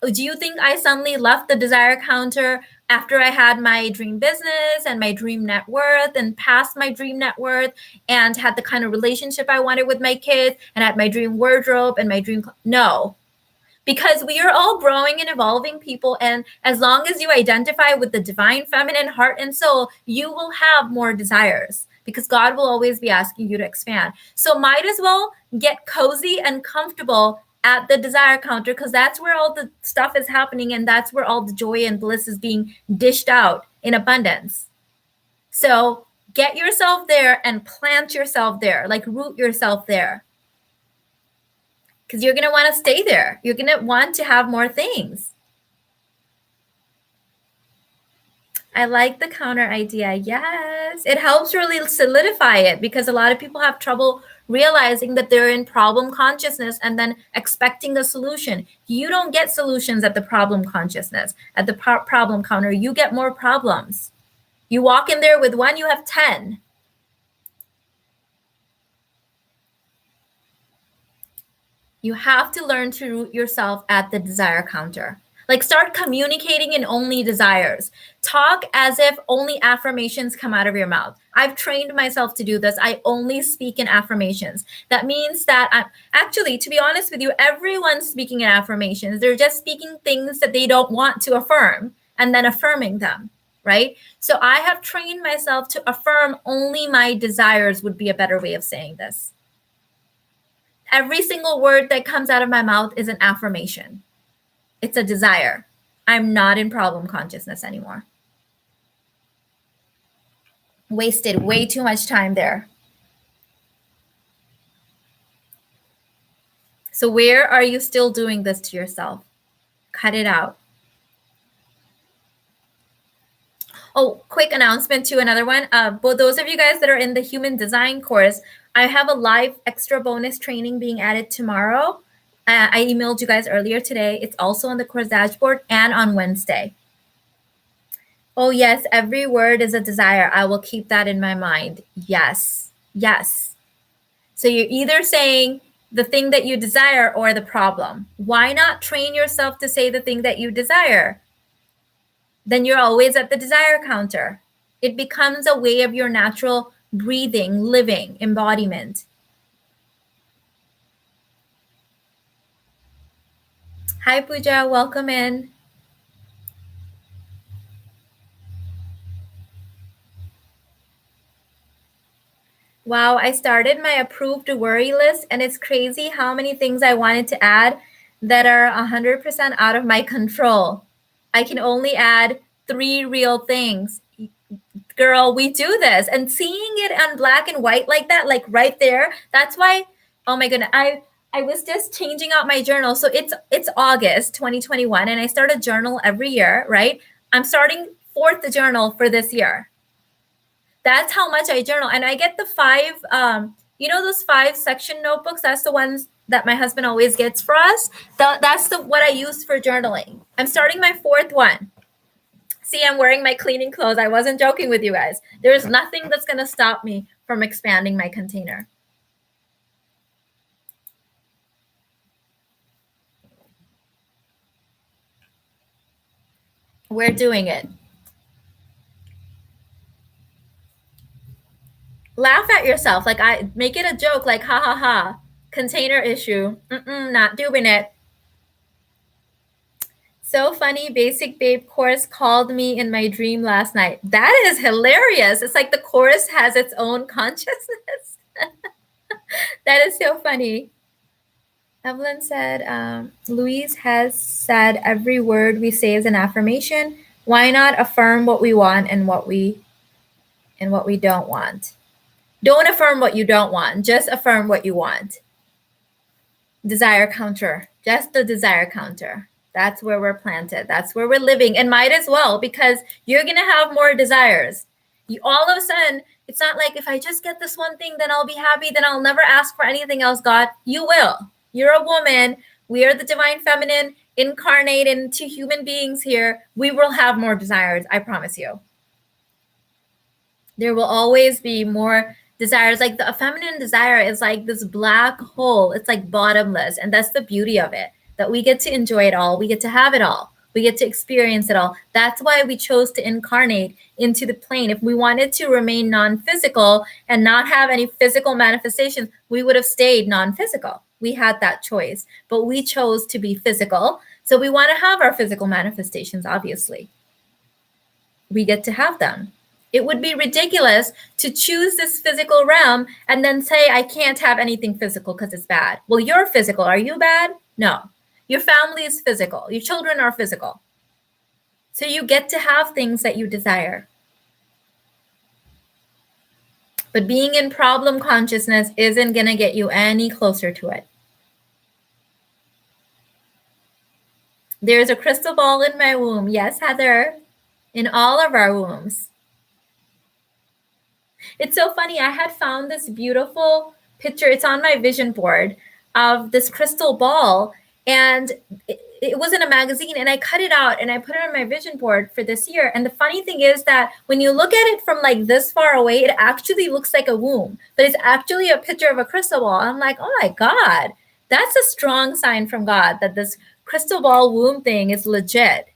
Do you think I suddenly left the desire counter after I had my dream business and my dream net worth and passed my dream net worth and had the kind of relationship I wanted with my kids and had my dream wardrobe and my dream? No, because we are all growing and evolving people. And as long as you identify with the divine feminine heart and soul, you will have more desires because God will always be asking you to expand. So might as well get cozy and comfortable at the desire counter because that's where all the stuff is happening and that's where all the joy and bliss is being dished out in abundance. So get yourself there and plant yourself there, like root yourself there. Because you're going to want to stay there. You're going to want to have more things. I like the counter idea. Yes. It helps really solidify it because a lot of people have trouble realizing that they're in problem consciousness and then expecting a solution. You don't get solutions at the problem consciousness, at the problem counter. You get more problems. You walk in there with one, you have 10. You have to learn to root yourself at the desire counter. Like start communicating in only desires. Talk as if only affirmations come out of your mouth. I've trained myself to do this. I only speak in affirmations. That means that I'm actually, to be honest with you, everyone's speaking in affirmations. They're just speaking things that they don't want to affirm and then affirming them, right? So I have trained myself to affirm only my desires would be a better way of saying this. Every single word that comes out of my mouth is an affirmation. It's a desire. I'm not in problem consciousness anymore. Wasted way too much time there. So where are you still doing this to yourself? Cut it out. Oh, quick announcement to another one. For those of you guys that are in the human design course, I have a live extra bonus training being added tomorrow. I emailed you guys earlier today. It's also on the course dashboard and on Wednesday. Oh, yes, every word is a desire. I will keep that in my mind. Yes, yes. So you're either saying the thing that you desire or the problem. Why not train yourself to say the thing that you desire? Then you're always at the desire counter. It becomes a way of your natural breathing, living, embodiment. Hi, Pooja. Welcome in. Wow, I started my approved worry list, and it's crazy how many things I wanted to add that are 100% out of my control. I can only add 3 real things. Girl, we do this. And seeing it on black and white like that, like right there, that's why, oh my goodness, I was just changing out my journal. So it's August 2021, and I start a journal every year, right? I'm starting 4th journal for this year. That's how much I journal. And I get the 5, you know, those 5 section notebooks. That's the ones that my husband always gets for us. That's what I use for journaling. I'm starting my 4th one. See, I'm wearing my cleaning clothes. I wasn't joking with you guys. There's nothing that's going to stop me from expanding my container. We're doing it. Laugh at yourself. Like, I make it a joke, like, ha ha ha. Container issue. Not doing it. So funny, Basic Babe chorus called me in my dream last night. That is hilarious. It's like the chorus has its own consciousness. That is so funny. Evelyn said, Louise has said every word we say is an affirmation. Why not affirm what we want and what we don't want? Don't affirm what you don't want. Just affirm what you want. Desire counter. Just the desire counter. That's where we're planted. That's where we're living. And might as well, because you're going to have more desires. You all of a sudden, it's not like if I just get this one thing, then I'll be happy. Then I'll never ask for anything else, God. You will. You're a woman. We are the divine feminine incarnate into human beings here. We will have more desires. I promise you. There will always be more desires. Like the feminine desire is like this black hole. It's like bottomless. And that's the beauty of it, that we get to enjoy it all. We get to have it all. We get to experience it all. That's why we chose to incarnate into the plane. If we wanted to remain non-physical and not have any physical manifestations, we would have stayed non-physical. We had that choice, but we chose to be physical. So we want to have our physical manifestations, obviously. We get to have them. It would be ridiculous to choose this physical realm and then say, I can't have anything physical because it's bad. Well, you're physical. Are you bad? No. Your family is physical. Your children are physical. So you get to have things that you desire. But being in problem consciousness isn't going to get you any closer to it. There's a crystal ball in my womb. Yes, Heather. In all of our wombs. It's so funny. I had found this beautiful picture. It's on my vision board of this crystal ball. And it was in a magazine. And I cut it out and I put it on my vision board for this year. And the funny thing is that when you look at it from like this far away, it actually looks like a womb. But it's actually a picture of a crystal ball. I'm like, oh my God. That's a strong sign from God that this crystal ball womb thing is legit.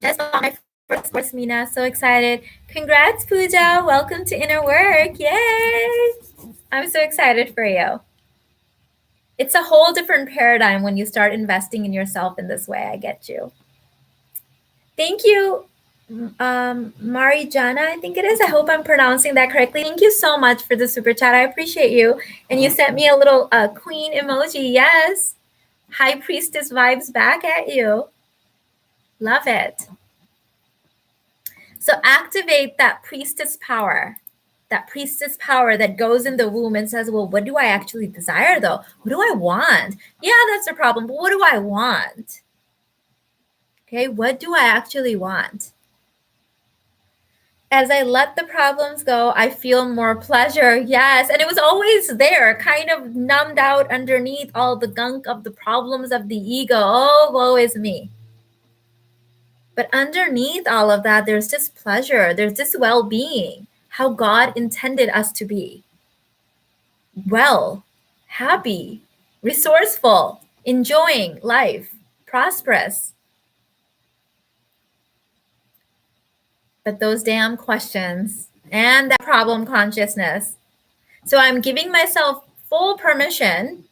That's my first course, Mina. So excited. Congrats, Pooja. Welcome to Inner Work. Yay. I'm so excited for you. It's a whole different paradigm when you start investing in yourself in this way. I get you. Thank you, Marijana, I think it is. I hope I'm pronouncing that correctly. Thank you so much for the super chat. I appreciate you. And you sent me a little queen emoji. Yes. High priestess vibes back at you. Love it. So activate that priestess power that goes in the womb and says, well, what do I actually desire though? What do I want? Yeah, that's a problem, but what do I want? Okay, what do I actually want? As I let the problems go, I feel more pleasure. Yes, and it was always there, kind of numbed out underneath all the gunk of the problems of the ego. Oh, woe is me. But underneath all of that, there's this pleasure, there's this well-being, how God intended us to be. Well, happy, resourceful, enjoying life, prosperous. But those damn questions and that problem consciousness. So I'm giving myself full permission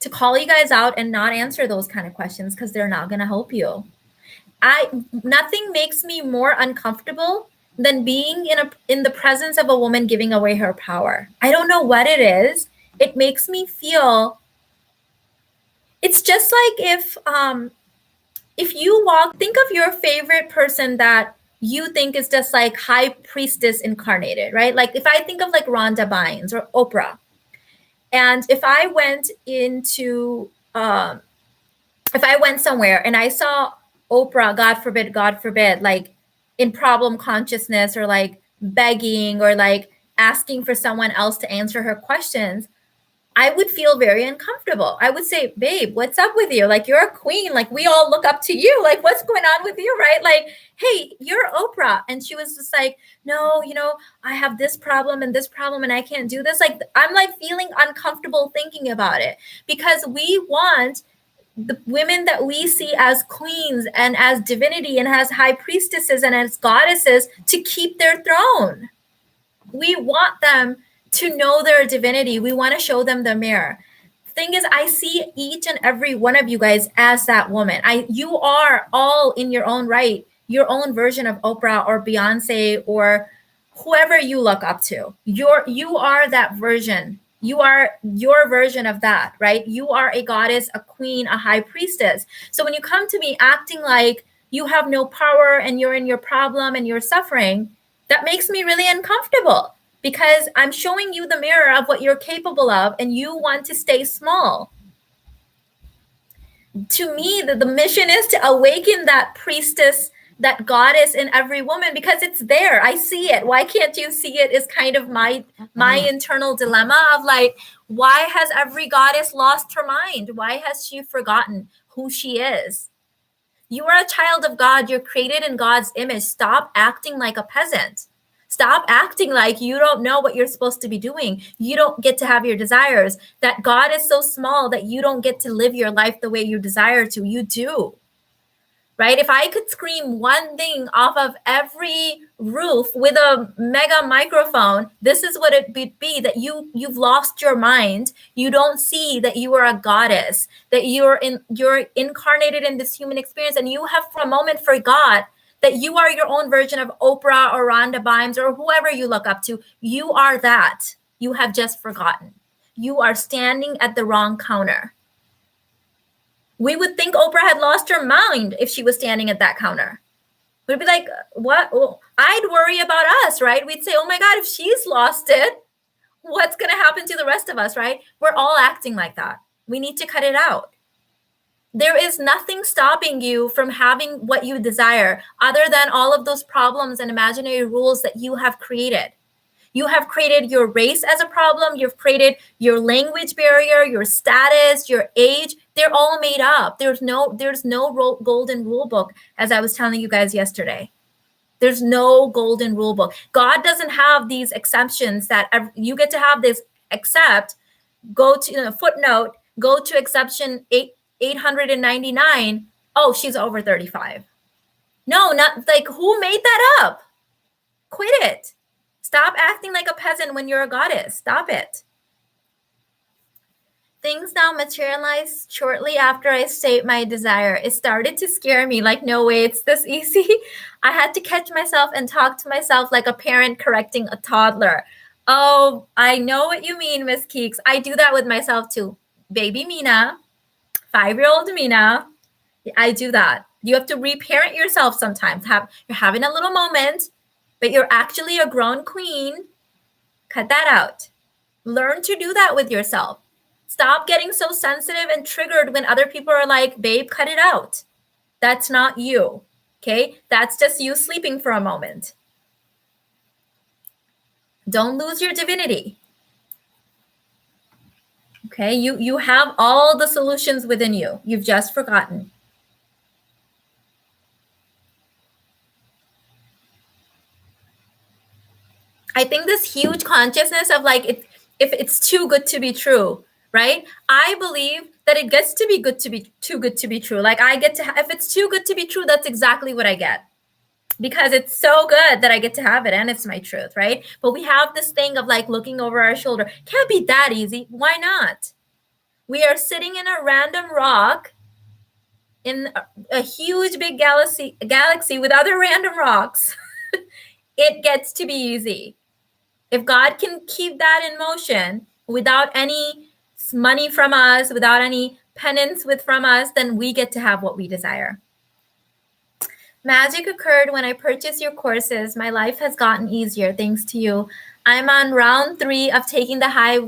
to call you guys out and not answer those kind of questions because they're not going to help you. Nothing makes me more uncomfortable than being in the presence of a woman giving away her power. I don't know what it is. It makes me feel. It's just like if you think of your favorite person that you think is just like high priestess incarnated, right? Like if I think of like Rhonda Bynes or Oprah, and if I went somewhere and I saw Oprah, God forbid, like in problem consciousness or like begging or like asking for someone else to answer her questions, I would feel very uncomfortable. I would say, babe, what's up with you? Like, you're a queen. Like, we all look up to you. Like, what's going on with you, right? Like, hey, you're Oprah. And she was just like, no, I have this problem and I can't do this. Like, I'm like feeling uncomfortable thinking about it because we want the women that we see as queens and as divinity and as high priestesses and as goddesses to keep their throne. We want them to know their divinity. We want to show them the mirror. Thing is, I see each and every one of you guys as that woman. You are all in your own right, your own version of Oprah or Beyonce or whoever you look up to. You are that version. You are your version of that, right? You are a goddess, a queen, a high priestess. So when you come to me acting like you have no power and you're in your problem and you're suffering, that makes me really uncomfortable, because I'm showing you the mirror of what you're capable of and you want to stay small. To me, the mission is to awaken that priestess, that goddess in every woman, because it's there. I see it. Why can't you see it is kind of my internal dilemma of like, why has every goddess lost her mind? Why has she forgotten who she is? You are a child of God. You're created in God's image. Stop acting like a peasant. Stop acting like you don't know what you're supposed to be doing. You don't get to have your desires. That God is so small that you don't get to live your life the way you desire to. You do. Right? If I could scream one thing off of every roof with a mega microphone, this is what it would be: that you've lost your mind. You don't see that you are a goddess, that you're incarnated in this human experience, and you have for a moment forgot that you are your own version of Oprah or Rhonda Bynes or whoever you look up to. You are that. You have just forgotten. You are standing at the wrong counter. We would think Oprah had lost her mind if she was standing at that counter. We'd be like, what? Well, I'd worry about us, right? We'd say, oh my God, if she's lost it, what's going to happen to the rest of us, right? We're all acting like that. We need to cut it out. There is nothing stopping you from having what you desire other than all of those problems and imaginary rules that you have created. You have created your race as a problem. You've created your language barrier, your status, your age. They're all made up. There's no golden rule book, as I was telling you guys yesterday. There's no golden rule book. God doesn't have these exceptions that you get to have this, except go to footnote, go to exception 899. Oh, she's over 35. No, not like, who made that up? Quit it. Stop acting like a peasant when you're a goddess. Stop it. Things now materialized shortly after I state my desire. It started to scare me. Like, no way, it's this easy. I had to catch myself and talk to myself like a parent correcting a toddler. Oh, I know what you mean, Miss Keeks. I do that with myself too. Baby Mina, 5-year-old Mina, I do that. You have to reparent yourself sometimes. You're having a little moment, but you're actually a grown queen. Cut that out. Learn to do that with yourself. Stop getting so sensitive and triggered when other people are like, babe, cut it out. That's not you. Okay? That's just you sleeping for a moment. Don't lose your divinity. Okay? You have all the solutions within you. You've just forgotten. I think this huge consciousness of like, if it's too good to be true, right? I believe that it gets to be too good to be true. Like, I get to, if it's too good to be true, that's exactly what I get, because it's so good that I get to have it and it's my truth, right? But we have this thing of like looking over our shoulder. Can't be that easy. Why not? We are sitting in a random rock in a huge big galaxy with other random rocks. It gets to be easy. If God can keep that in motion without any money from us, without any penance from us, then we get to have what we desire. Magic occurred when I purchased your courses. My life has gotten easier thanks to you. I'm on round 3 of taking the High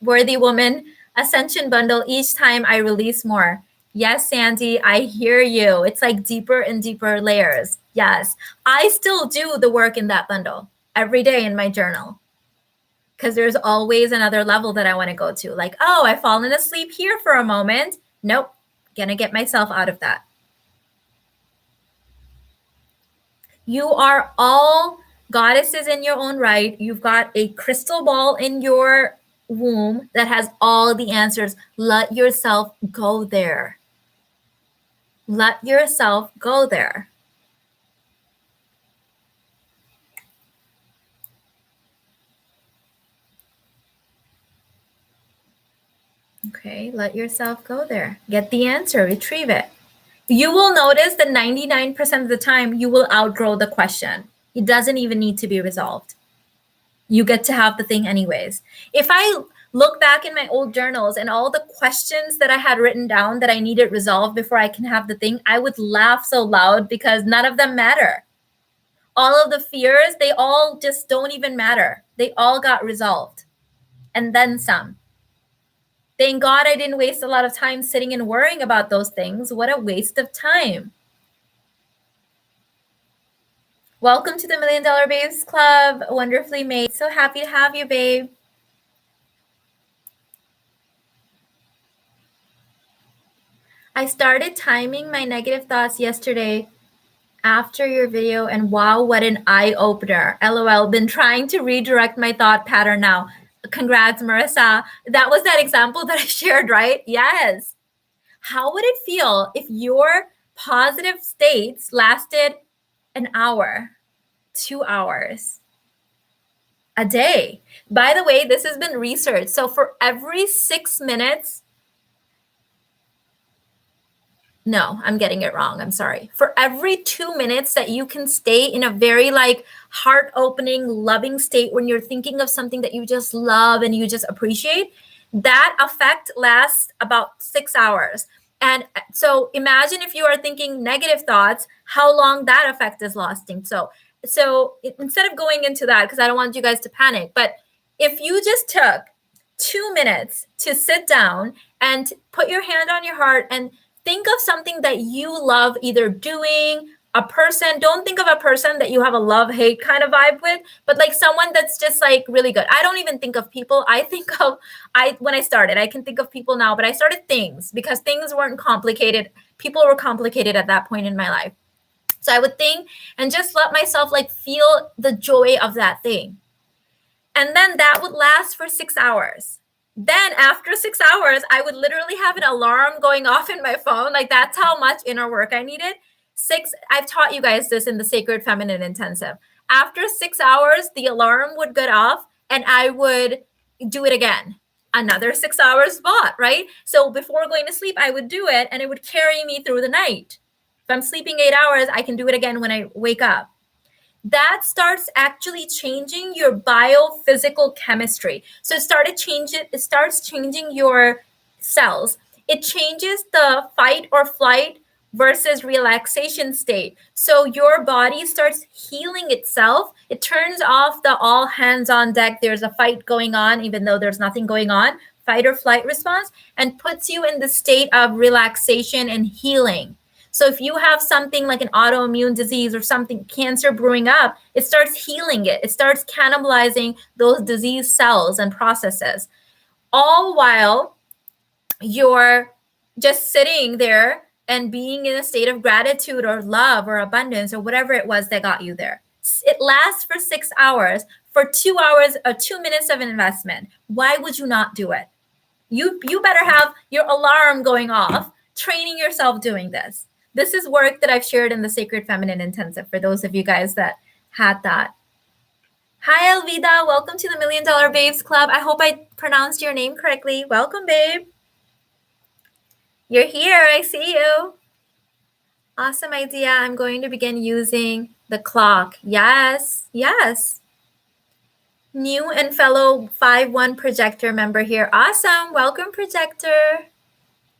Worthy Woman Ascension bundle. Each time I release more. Yes, Sandy, I hear you. It's like deeper and deeper layers. Yes, I still do the work in that bundle every day in my journal, because there's always another level that I want to go to. Like, oh, I've fallen asleep here for a moment. Nope, gonna get myself out of that. You are all goddesses in your own right. You've got a crystal ball in your womb that has all the answers. Let yourself go there. Let yourself go there. Okay, let yourself go there. Get the answer, retrieve it. You will notice that 99% of the time you will outgrow the question. It doesn't even need to be resolved. You get to have the thing anyways. If I look back in my old journals and all the questions that I had written down that I needed resolved before I can have the thing, I would laugh so loud because none of them matter. All of the fears, they all just don't even matter. They all got resolved. And then some. Thank God I didn't waste a lot of time sitting and worrying about those things. What a waste of time. Welcome to the $1 Million Babes Club. Wonderfully made. So happy to have you, babe. I started timing my negative thoughts yesterday after your video, and wow, what an eye-opener. LOL, been trying to redirect my thought pattern now. Congrats, Marissa. That was that example that I shared, right? Yes. How would it feel if your positive states lasted an hour, 2 hours, a day? By the way, this has been researched. So for every 6 minutes, no, I'm getting it wrong. I'm sorry. For every 2 minutes that you can stay in a very like heart-opening, loving state when you're thinking of something that you just love and you just appreciate, that effect lasts about 6 hours. And so imagine if you are thinking negative thoughts, how long that effect is lasting. So instead of going into that, because I don't want you guys to panic, but if you just took 2 minutes to sit down and put your hand on your heart and think of something that you love either doing, a person. Don't think of a person that you have a love-hate kind of vibe with, but like someone that's just like really good. I don't even think of people. When I started, I can think of people now, but I started things because things weren't complicated. People were complicated at that point in my life. So I would think and just let myself like feel the joy of that thing. And then that would last for 6 hours. Then after 6 hours, I would literally have an alarm going off in my phone. Like that's how much inner work I needed. I've taught you guys this in the Sacred Feminine Intensive. After 6 hours, the alarm would go off and I would do it again. Another 6 hours bought, right? So before going to sleep, I would do it and it would carry me through the night. If I'm sleeping 8 hours, I can do it again when I wake up. That starts actually changing your biophysical chemistry. So it starts changing your cells. It changes the fight or flight versus relaxation state. So your body starts healing itself. It turns off the all hands on deck, there's a fight going on, even though there's nothing going on, fight or flight response, and puts you in the state of relaxation and healing. So if you have something like an autoimmune disease or something, cancer brewing up, it starts healing it. It starts cannibalizing those disease cells and processes. All while you're just sitting there and being in a state of gratitude or love or abundance or whatever it was that got you there. It lasts for 6 hours, for 2 hours or 2 minutes of an investment. Why would you not do it? You better have your alarm going off, training yourself doing this. This is work that I've shared in the Sacred Feminine Intensive for those of you guys that had that. Hi, Elvida. Welcome to the $1 Million Babes Club. I hope I pronounced your name correctly. Welcome, babe. You're here. I see you. Awesome idea. I'm going to begin using the clock. Yes. Yes. New and fellow 5-1 projector member here. Awesome. Welcome, projector.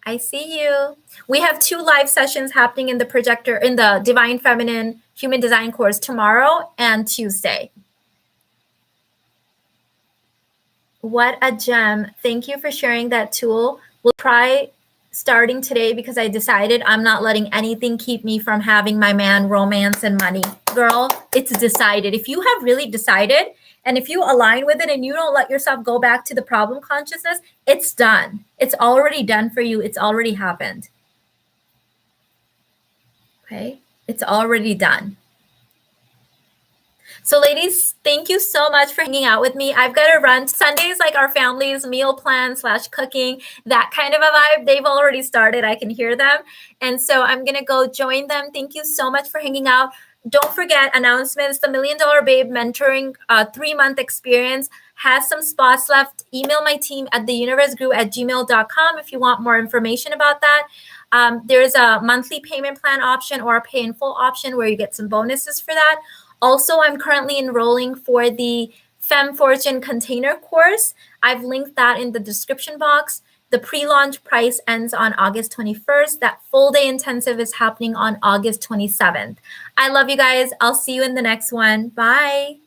I see you. We have 2 live sessions happening in the Divine Feminine Human Design course tomorrow and Tuesday. What a gem. Thank you for sharing that tool. We'll try starting today because I decided I'm not letting anything keep me from having my man, romance, and money. Girl, it's decided. If you have really decided, and if you align with it and you don't let yourself go back to the problem consciousness, it's done. It's already done for you. It's already happened. Okay? It's already done. So ladies, thank you so much for hanging out with me. I've got to run. Sundays, like our family's meal plan / cooking, that kind of a vibe. They've already started. I can hear them. And so I'm going to go join them. Thank you so much for hanging out. Don't forget announcements, the $1 Million Babe mentoring 3-month experience has some spots left. Email my team at theuniversegrew@gmail.com if you want more information about that. There's a monthly payment plan option or a pay in full option where you get some bonuses for that. Also, I'm currently enrolling for the Femme Fortune container course. I've linked that in the description box. The pre-launch price ends on August 21st. That full day intensive is happening on August 27th. I love you guys. I'll see you in the next one. Bye.